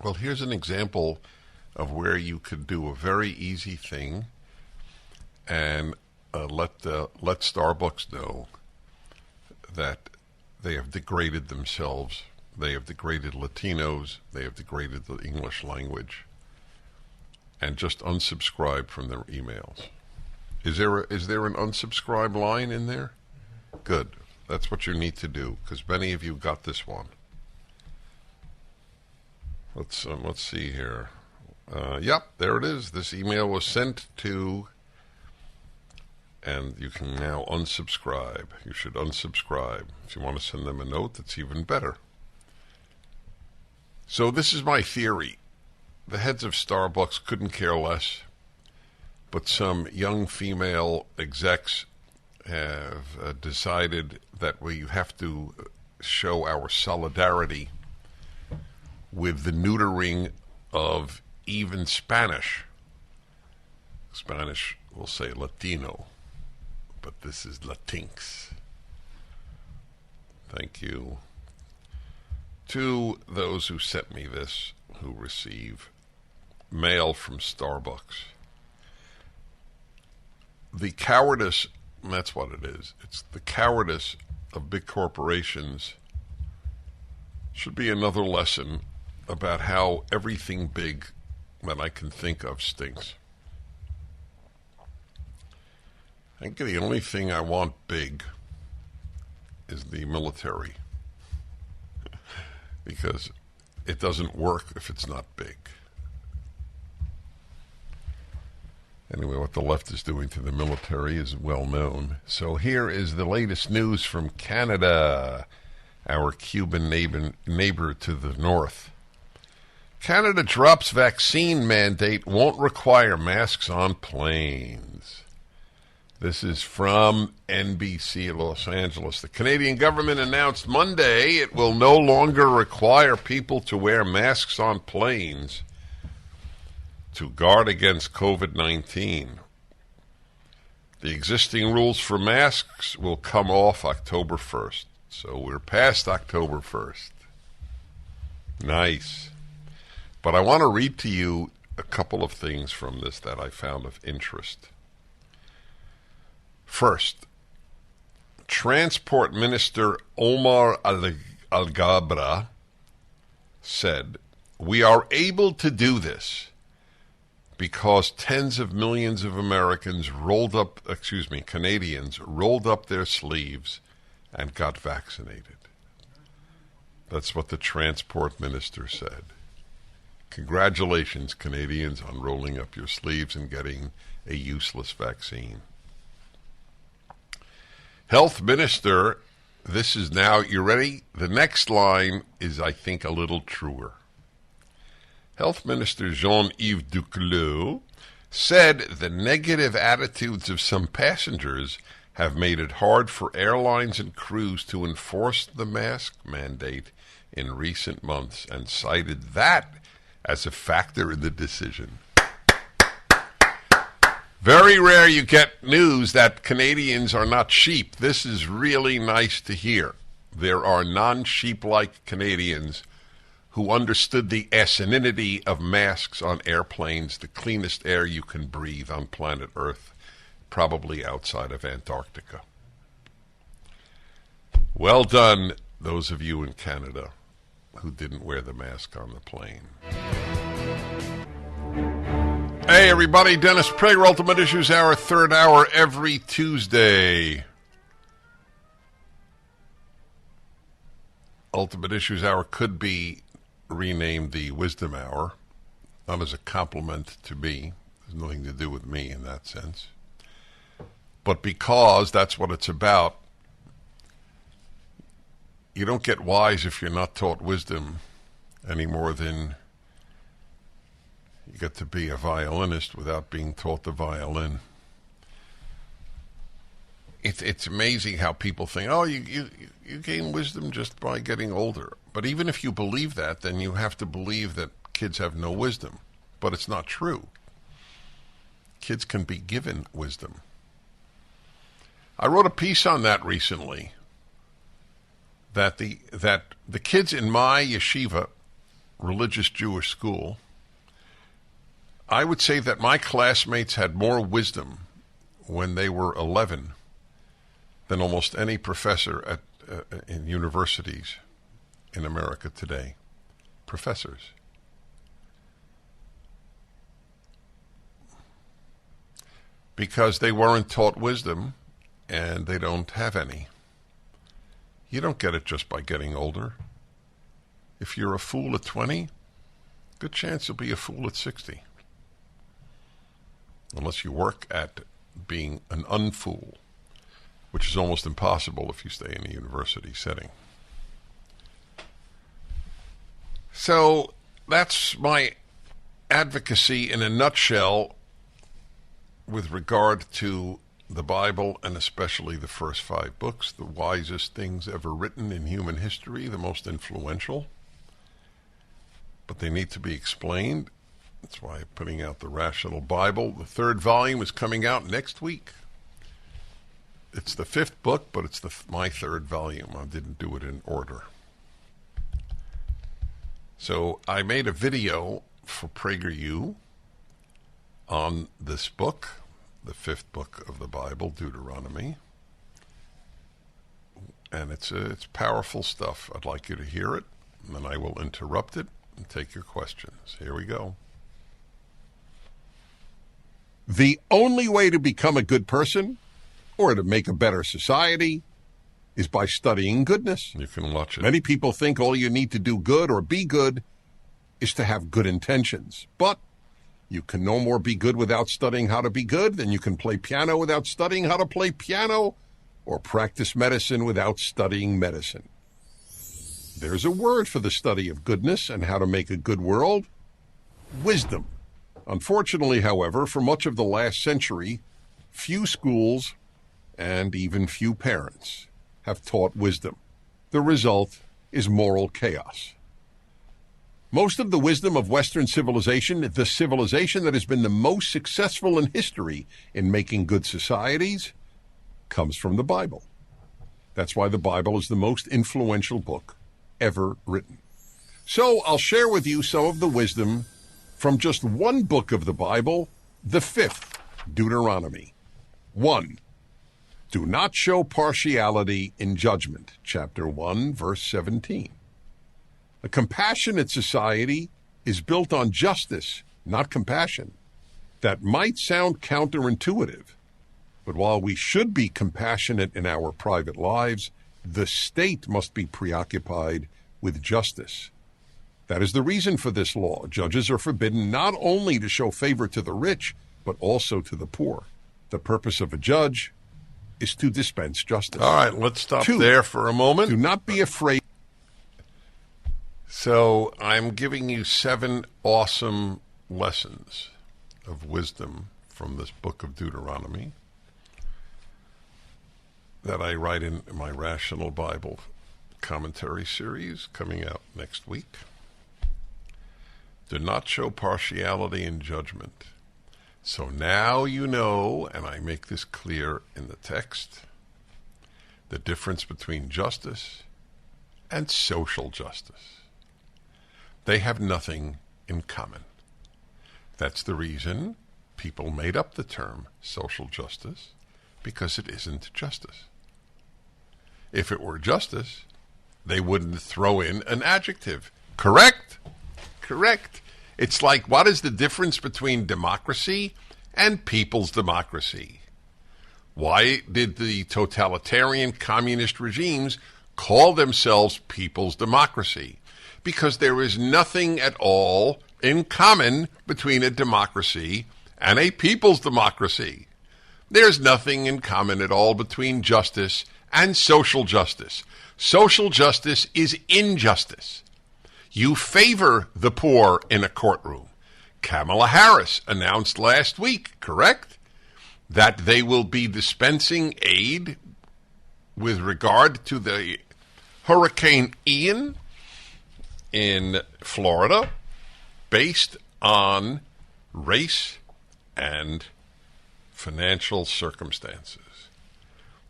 Well, here's an example of where you could do a very easy thing and let Starbucks know that they have degraded themselves. They have degraded Latinos. They have degraded the English language. And just unsubscribe from their emails. Is there an unsubscribe line in there? Good. That's what you need to do, because many of you got this one. Let's see here. Yep, there it is. This email was sent to, and you can now unsubscribe. You should unsubscribe. If you want to send them a note, that's even better. So this is my theory. The heads of Starbucks couldn't care less, but some young female execs have decided that we have to show our solidarity with the neutering of even Spanish. Spanish will say Latino, but this is Latinx. Thank you to those who sent me this, who receive mail from Starbucks. The cowardice, that's what it is. It's the cowardice of big corporations should be another lesson about how everything big that I can think of stinks. I think the only thing I want big is the military, because it doesn't work if it's not big. Anyway, what the left is doing to the military is well known. So here is the latest news from Canada, our Cuban neighbor to the north. Canada drops vaccine mandate, won't require masks on planes. This is from NBC Los Angeles. The Canadian government announced Monday it will no longer require people to wear masks on planes to guard against COVID-19. The existing rules for masks will come off October 1st. So we're past October 1st. Nice. But I want to read to you a couple of things from this that I found of interest. First, Transport Minister Omar Alghabra said, "We are able to do this because tens of millions of Canadians rolled up their sleeves and got vaccinated." That's what the Transport Minister said. Congratulations, Canadians, on rolling up your sleeves and getting a useless vaccine. Health Minister, this is now, you ready? The next line is, I think, a little truer. Health Minister Jean-Yves Duclos said the negative attitudes of some passengers have made it hard for airlines and crews to enforce the mask mandate in recent months, and cited that as a factor in the decision. Very rare you get news that Canadians are not sheep. This is really nice to hear. There are non-sheep-like Canadians who understood the asininity of masks on airplanes, the cleanest air you can breathe on planet Earth, probably outside of Antarctica. Well done, those of you in Canada who didn't wear the mask on the plane. Hey everybody, Dennis Prager, Ultimate Issues Hour, third hour every Tuesday. Ultimate Issues Hour could be renamed the Wisdom Hour, not as a compliment to me. There's nothing to do with me in that sense. But because that's what it's about. You don't get wise if you're not taught wisdom any more than you get to be a violinist without being taught the violin. It's amazing how people think, oh, you gain wisdom just by getting older. But even if you believe that, then you have to believe that kids have no wisdom. But it's not true. Kids can be given wisdom. I wrote a piece on that recently, that the kids in my yeshiva, religious Jewish school, I would say that my classmates had more wisdom when they were 11 than almost any professor in universities in America today. Professors. Because they weren't taught wisdom, and they don't have any. You don't get it just by getting older. If you're a fool at 20, good chance you'll be a fool at 60. Unless you work at being an unfool, which is almost impossible if you stay in a university setting. So that's my advocacy in a nutshell with regard to the Bible, and especially the first 5 books, the wisest things ever written in human history, the most influential. But they need to be explained. That's why I'm putting out the Rational Bible. The 3rd volume is coming out next week. It's the 5th book, but it's my 3rd volume. I didn't do it in order. So I made a video for PragerU on this book, the 5th book of the Bible, Deuteronomy. And it's powerful stuff. I'd like you to hear it, and then I will interrupt it and take your questions. Here we go. The only way to become a good person or to make a better society is by studying goodness. You can watch it. Many people think all you need to do good or be good is to have good intentions. But you can no more be good without studying how to be good than you can play piano without studying how to play piano, or practice medicine without studying medicine. There's a word for the study of goodness and how to make a good world: wisdom. Unfortunately, however, for much of the last century, few schools and even few parents have taught wisdom. The result is moral chaos. Most of the wisdom of Western civilization, the civilization that has been the most successful in history in making good societies, comes from the Bible. That's why the Bible is the most influential book ever written. So I'll share with you some of the wisdom from just one book of the Bible, the 5th, Deuteronomy. 1. Do not show partiality in judgment. Chapter 1, verse 17. A compassionate society is built on justice, not compassion. That might sound counterintuitive, but while we should be compassionate in our private lives, the state must be preoccupied with justice. That is the reason for this law. Judges are forbidden not only to show favor to the rich, but also to the poor. The purpose of a judge is to dispense justice. All right, let's stop there for a moment. Do not be afraid. So I'm giving you 7 awesome lessons of wisdom from this book of Deuteronomy that I write in my Rational Bible commentary series coming out next week. Do not show partiality in judgment. So now you know, and I make this clear in the text, the difference between justice and social justice. They have nothing in common. That's the reason people made up the term social justice, because it isn't justice. If it were justice, they wouldn't throw in an adjective. Correct? Correct. It's like, what is the difference between democracy and people's democracy? Why did the totalitarian communist regimes call themselves people's democracy? Because there is nothing at all in common between a democracy and a people's democracy. There's nothing in common at all between justice and social justice. Social justice is injustice. You favor the poor in a courtroom. Kamala Harris announced last week, correct, that they will be dispensing aid with regard to the Hurricane Ian in Florida based on race and financial circumstances.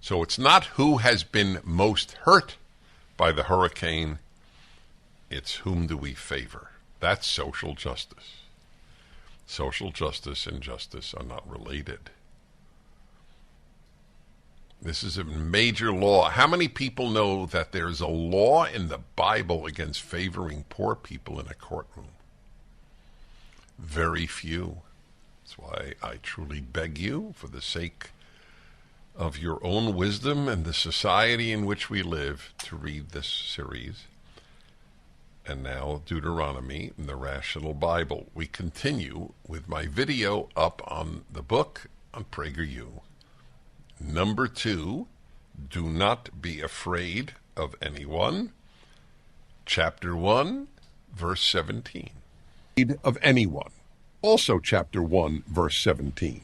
So it's not who has been most hurt by the hurricane, it's whom do we favor. That's social justice. Social justice and justice are not related. This is a major law. How many people know that there's a law in the Bible against favoring poor people in a courtroom? Very few. That's why I truly beg you, for the sake of your own wisdom and the society in which we live, to read this series. And now Deuteronomy and the Rational Bible. We continue with my video up on the book on PragerU. Number 2, do not be afraid of anyone. Chapter 1, verse 17. Of anyone. Also chapter 1, verse 17.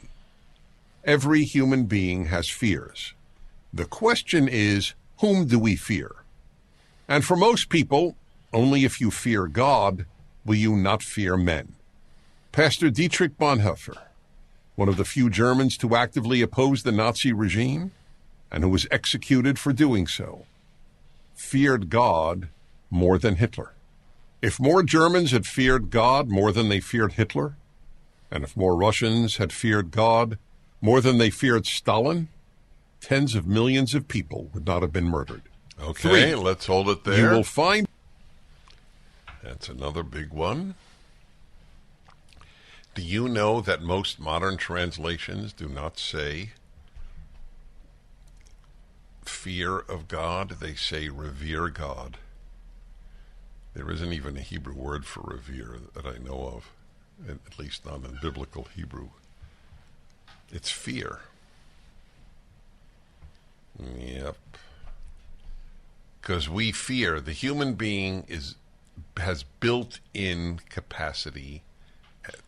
Every human being has fears. The question is, whom do we fear? And for most people, only if you fear God will you not fear men. Pastor Dietrich Bonhoeffer, one of the few Germans to actively oppose the Nazi regime, and who was executed for doing so, feared God more than Hitler. If more Germans had feared God more than they feared Hitler, and if more Russians had feared God more than they feared Stalin, tens of millions of people would not have been murdered. Okay, 3, let's hold it there. You will find... That's another big one. Do you know that most modern translations do not say fear of God? They say revere God. There isn't even a Hebrew word for revere that I know of, at least not in biblical Hebrew. It's fear. Yep. Because we fear. The human being has built-in capacity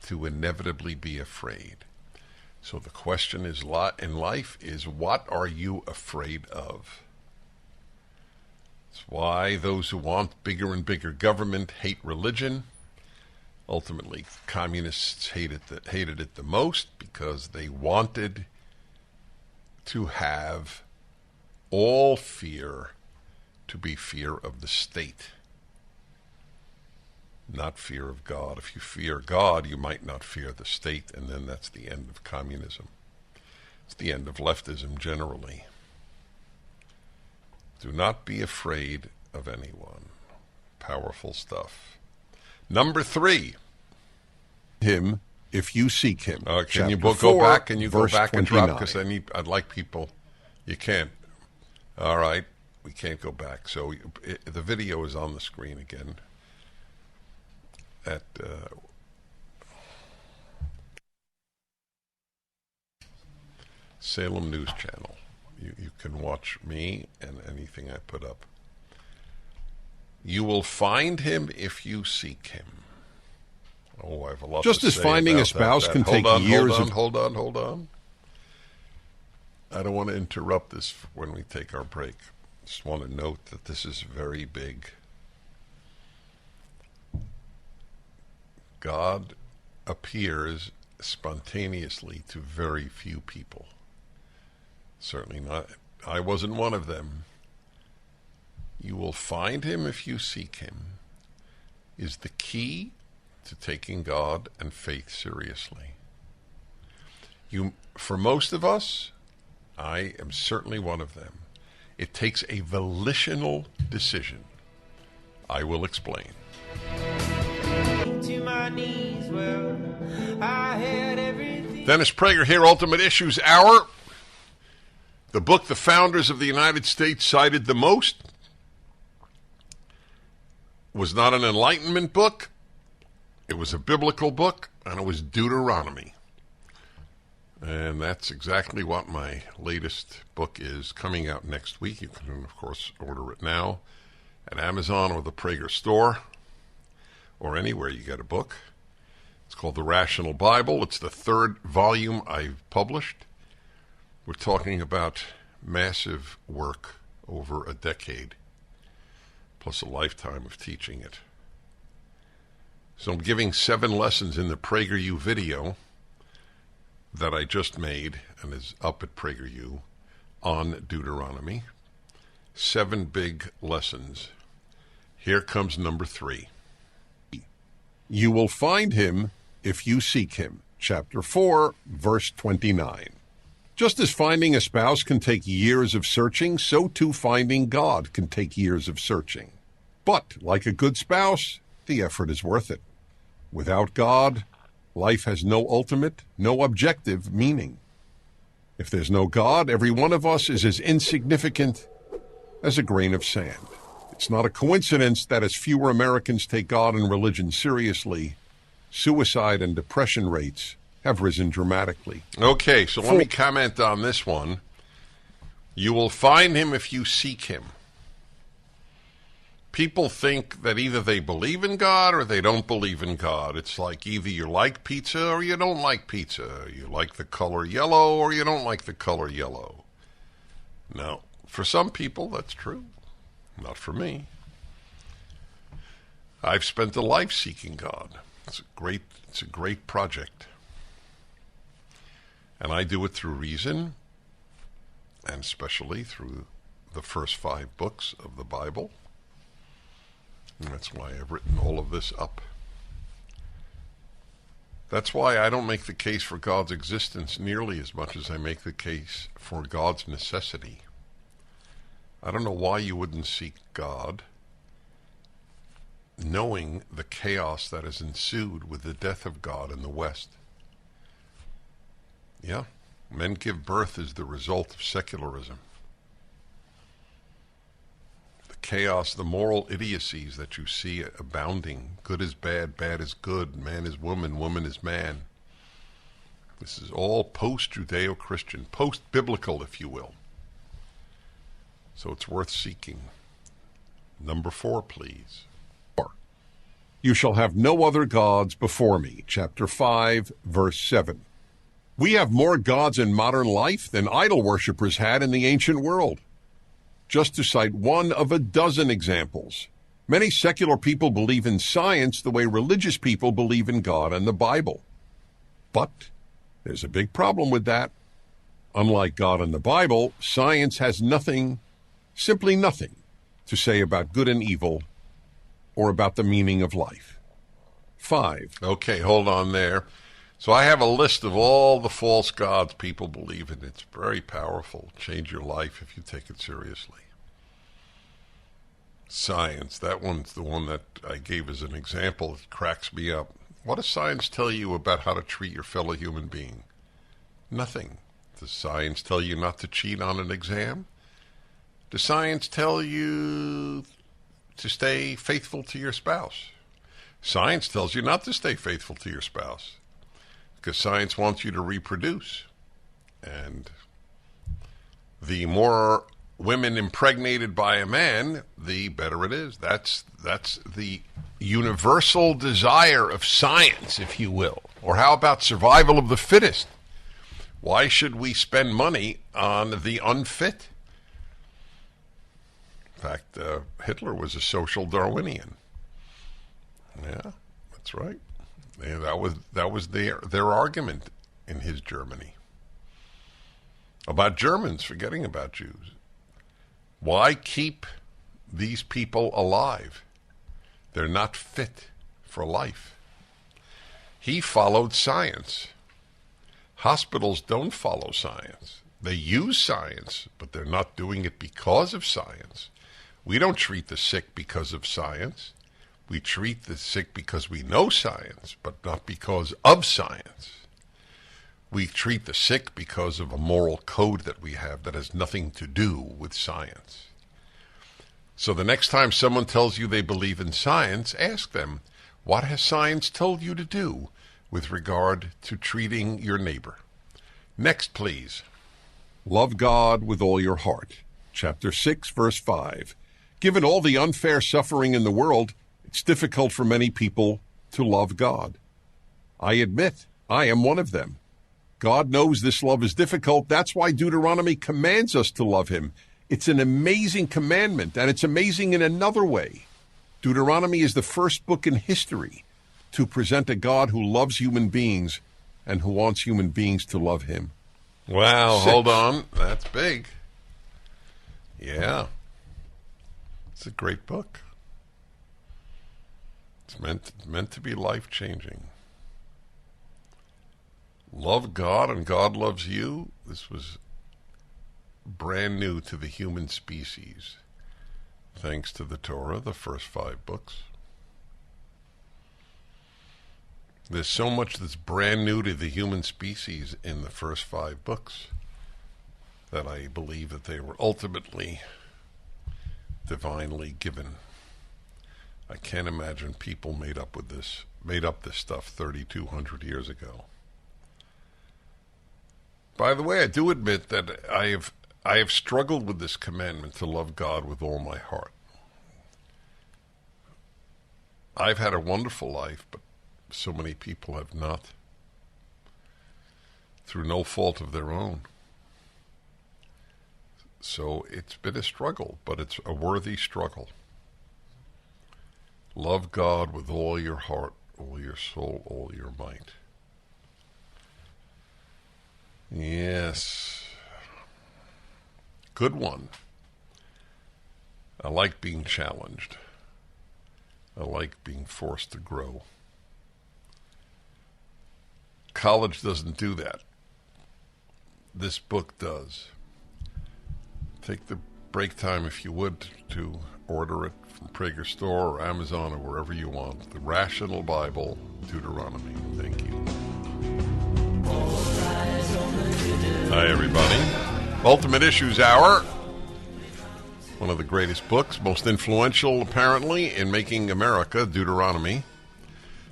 to inevitably be afraid. So the question is in life is, what are you afraid of? It's why those who want bigger and bigger government hate religion. Ultimately, communists hated it the most because they wanted to have all fear to be fear of the state, not fear of God. If you fear God, you might not fear the state, and then that's the end of communism. It's the end of leftism generally. Do not be afraid of anyone. Powerful stuff. Number 3. Him if you seek him. Can you go back? Can you go back 29. And drop? Because I'd like people. You can't. All right. We can't go back. So the video is on the screen again. At Salem News Channel. You can watch me and anything I put up. You will find him if you seek him. Oh, I have a lot to say. Just as finding a spouse can take years. Hold on. I don't want to interrupt this when we take our break. Just want to note that this is very big. God appears spontaneously to very few people. Certainly not. I wasn't one of them. You will find him if you seek him is the key to taking God and faith seriously. For most of us, I am certainly one of them, it takes a volitional decision. I will explain. to my knees. Well, I had everything. Dennis Prager here, Ultimate Issues Hour. The book the founders of the United States cited the most was not an Enlightenment book. It was a biblical book, and it was Deuteronomy. And that's exactly what my latest book is, coming out next week. You can, of course, order it now at Amazon or the Prager store or anywhere you get a book. It's called The Rational Bible. It's the third volume I've published. We're talking about massive work over a decade, plus a lifetime of teaching it. So I'm giving 7 lessons in the PragerU video that I just made and is up at PragerU on Deuteronomy. 7 big lessons. Here comes number 3. You will find him if you seek him. Chapter 4, verse 29. Just as finding a spouse can take years of searching, so too finding God can take years of searching. But, like a good spouse, the effort is worth it. Without God, life has no ultimate, no objective meaning. If there's no God, every one of us is as insignificant as a grain of sand. It's not a coincidence that as fewer Americans take God and religion seriously, suicide and depression rates have risen dramatically. Okay, so let me comment on this one. You will find him if you seek him. People think that either they believe in God or they don't believe in God. It's like either you like pizza or you don't like pizza. You like the color yellow or you don't like the color yellow. Now, for some people, that's true. Not for me. I've spent a life seeking God. It's a great project. And I do it through reason, and especially through the first 5 books of the Bible. And that's why I've written all of this up. That's why I don't make the case for God's existence nearly as much as I make the case for God's necessity. I don't know why you wouldn't seek God, knowing the chaos that has ensued with the death of God in the West. Yeah, men give birth as the result of secularism. Chaos, the moral idiocies that you see abounding. Good is bad, bad is good, man is woman, woman is man. This is all post-Judeo-Christian, post-biblical, if you will. So it's worth seeking. Number 4, please. You shall have no other gods before me. Chapter 5, verse 7. We have more gods in modern life than idol worshippers had in the ancient world. Just to cite one of a dozen examples, many secular people believe in science the way religious people believe in God and the Bible. But there's a big problem with that. Unlike God and the Bible, science has nothing, simply nothing, to say about good and evil or about the meaning of life. 5. Okay, hold on there. So I have a list of all the false gods people believe in. It's very powerful. Change your life if you take it seriously. Science, that one's the one that I gave as an example. It cracks me up. What does science tell you about how to treat your fellow human being? Nothing. Does science tell you not to cheat on an exam? Does science tell you to stay faithful to your spouse? Science tells you not to stay faithful to your spouse, because science wants you to reproduce. And the more women impregnated by a man, the better it is. That's the universal desire of science, if you will. Or how about survival of the fittest? Why should we spend money on the unfit? In fact, Hitler was a social Darwinian. Yeah, that's right. And that was their argument in his Germany. About Germans, forgetting about Jews. Why keep these people alive? They're not fit for life. He followed science. Hospitals don't follow science. They use science, but they're not doing it because of science. We don't treat the sick because of science. We treat the sick because we know science, but not because of science. We treat the sick because of a moral code that we have that has nothing to do with science. So the next time someone tells you they believe in science, ask them, what has science told you to do with regard to treating your neighbor? Next, please. Love God with all your heart. Chapter 6, verse 5. Given all the unfair suffering in the world, it's difficult for many people to love God. I admit, I am one of them. God knows this love is difficult. That's why Deuteronomy commands us to love him. It's an amazing commandment, and it's amazing in another way. Deuteronomy is the first book in history to present a God who loves human beings and who wants human beings to love him. Wow, 6. hold on. That's big. Yeah. It's a great book. It's meant to be life-changing. Love God and God loves you. This was brand new to the human species, thanks to the Torah, the first 5 books. There's so much that's brand new to the human species in the first 5 books that I believe that they were ultimately divinely given. I can't imagine people made up this stuff 3,200 years ago. By the way, I do admit that I have struggled with this commandment to love God with all my heart. I've had a wonderful life, but so many people have not, through no fault of their own. So it's been a struggle, but it's a worthy struggle. Love God with all your heart, all your soul, all your might. Yes. Good one. I like being challenged. I like being forced to grow. College doesn't do that. This book does. Take the break time, if you would, to order it from Prager Store or Amazon or wherever you want. The Rational Bible, Deuteronomy. Thank you. Hi, everybody. Ultimate Issues Hour. One of the greatest books, most influential, apparently, in making America, Deuteronomy.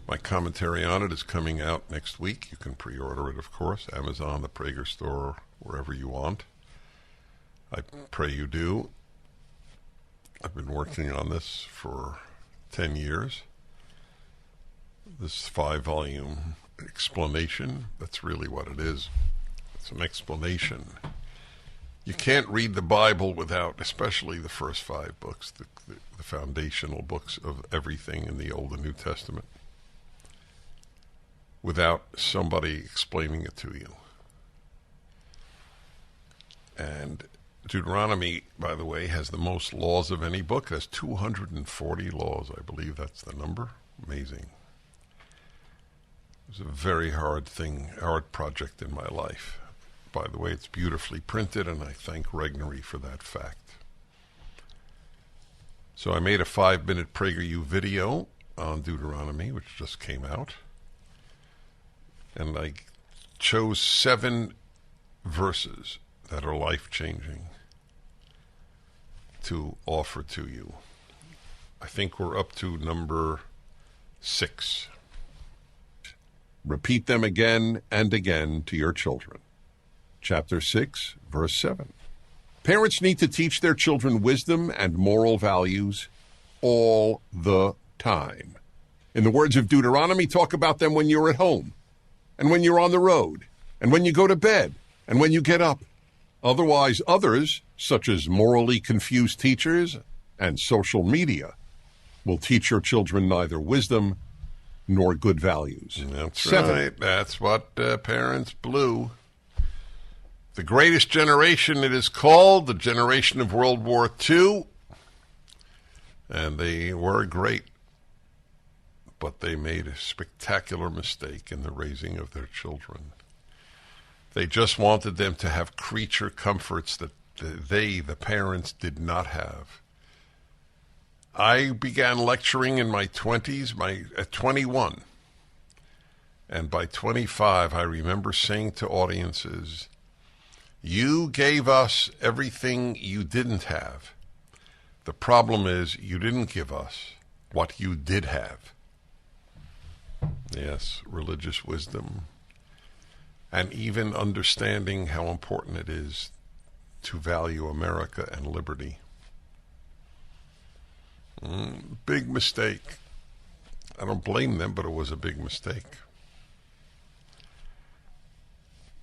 My commentary on it is coming out next week. You can pre-order it, of course. Amazon, the Prager Store, wherever you want. I pray you do. I've been working on this for 10 years. This 5-volume explanation, that's really what it is. It's an explanation. You can't read the Bible without, especially the first 5 books, the foundational books of everything in the Old and New Testament, without somebody explaining it to you. And Deuteronomy, by the way, has the most laws of any book. It has 240 laws. I believe that's the number. Amazing. It was a very hard project in my life. By the way, it's beautifully printed, and I thank Regnery for that fact. So I made a 5-minute PragerU video on Deuteronomy, which just came out. And I chose 7 verses that are life-changing to offer to you. I think we're up to number 6. Repeat them again and again to your children. Chapter 6, verse 7. Parents need to teach their children wisdom and moral values all the time. In the words of Deuteronomy, talk about them when you're at home, and when you're on the road, and when you go to bed, and when you get up. Otherwise, others, such as morally confused teachers and social media, will teach your children neither wisdom nor good values. That's 7. right. That's what parents blew. The greatest generation, it is called, the generation of World War II. And they were great. But they made a spectacular mistake in the raising of their children. They just wanted them to have creature comforts that they, the parents, did not have. I began lecturing in my 20s, at 21. And by 25, I remember saying to audiences, you gave us everything you didn't have. The problem is you didn't give us what you did have. Yes, religious wisdom. And even understanding how important it is to value America and liberty. Big mistake. I don't blame them, but it was a big mistake.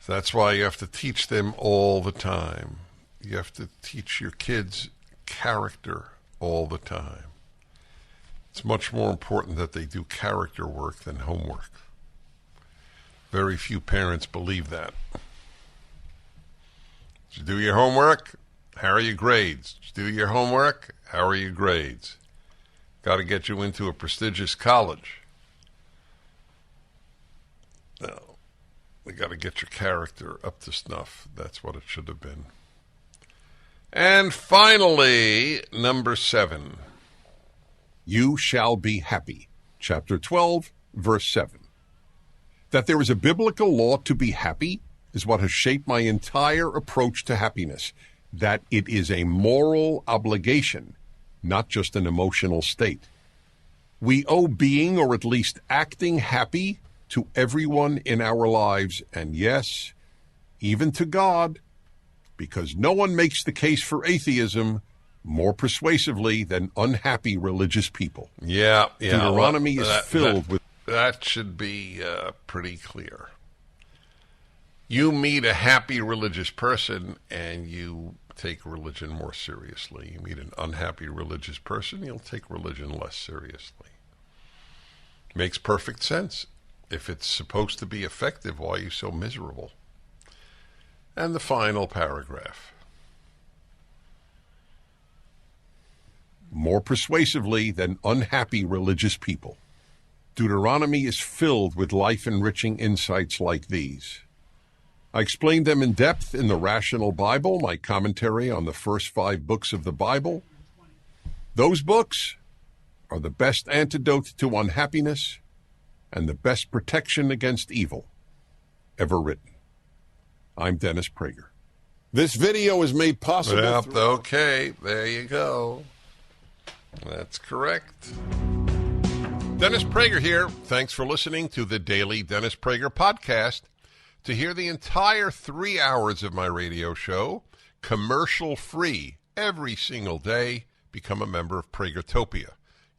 So that's why you have to teach them all the time. You have to teach your kids character all the time. It's much more important that they do character work than homework. Very few parents believe that. Did you do your homework? How are your grades? Did you do your homework? How are your grades? Got to get you into a prestigious college. No. We got to get your character up to snuff. That's what it should have been. And finally, number 7. You shall be happy. Chapter 12, verse 7. That there is a biblical law to be happy is what has shaped my entire approach to happiness. That it is a moral obligation, not just an emotional state. We owe being, or at least acting, happy to everyone in our lives, and yes, even to God, because no one makes the case for atheism more persuasively than unhappy religious people. Yeah. Deuteronomy is filled with... That should be pretty clear. You meet a happy religious person and you take religion more seriously. You meet an unhappy religious person, you'll take religion less seriously. Makes perfect sense. If it's supposed to be effective, why are you so miserable? And the final paragraph. More persuasively than unhappy religious people. Deuteronomy is filled with life-enriching insights like these. I explained them in depth in the Rational Bible, my commentary on the first 5 books of the Bible. Those books are the best antidote to unhappiness and the best protection against evil ever written. I'm Dennis Prager. This video is made possible Okay, there you go. That's correct. Dennis Prager here. Thanks for listening to the Daily Dennis Prager Podcast. To hear the entire 3 hours of my radio show, commercial-free, every single day, become a member of Pragertopia.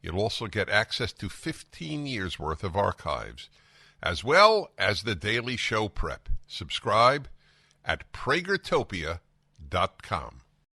You'll also get access to 15 years' worth of archives, as well as the daily show prep. Subscribe at pragertopia.com.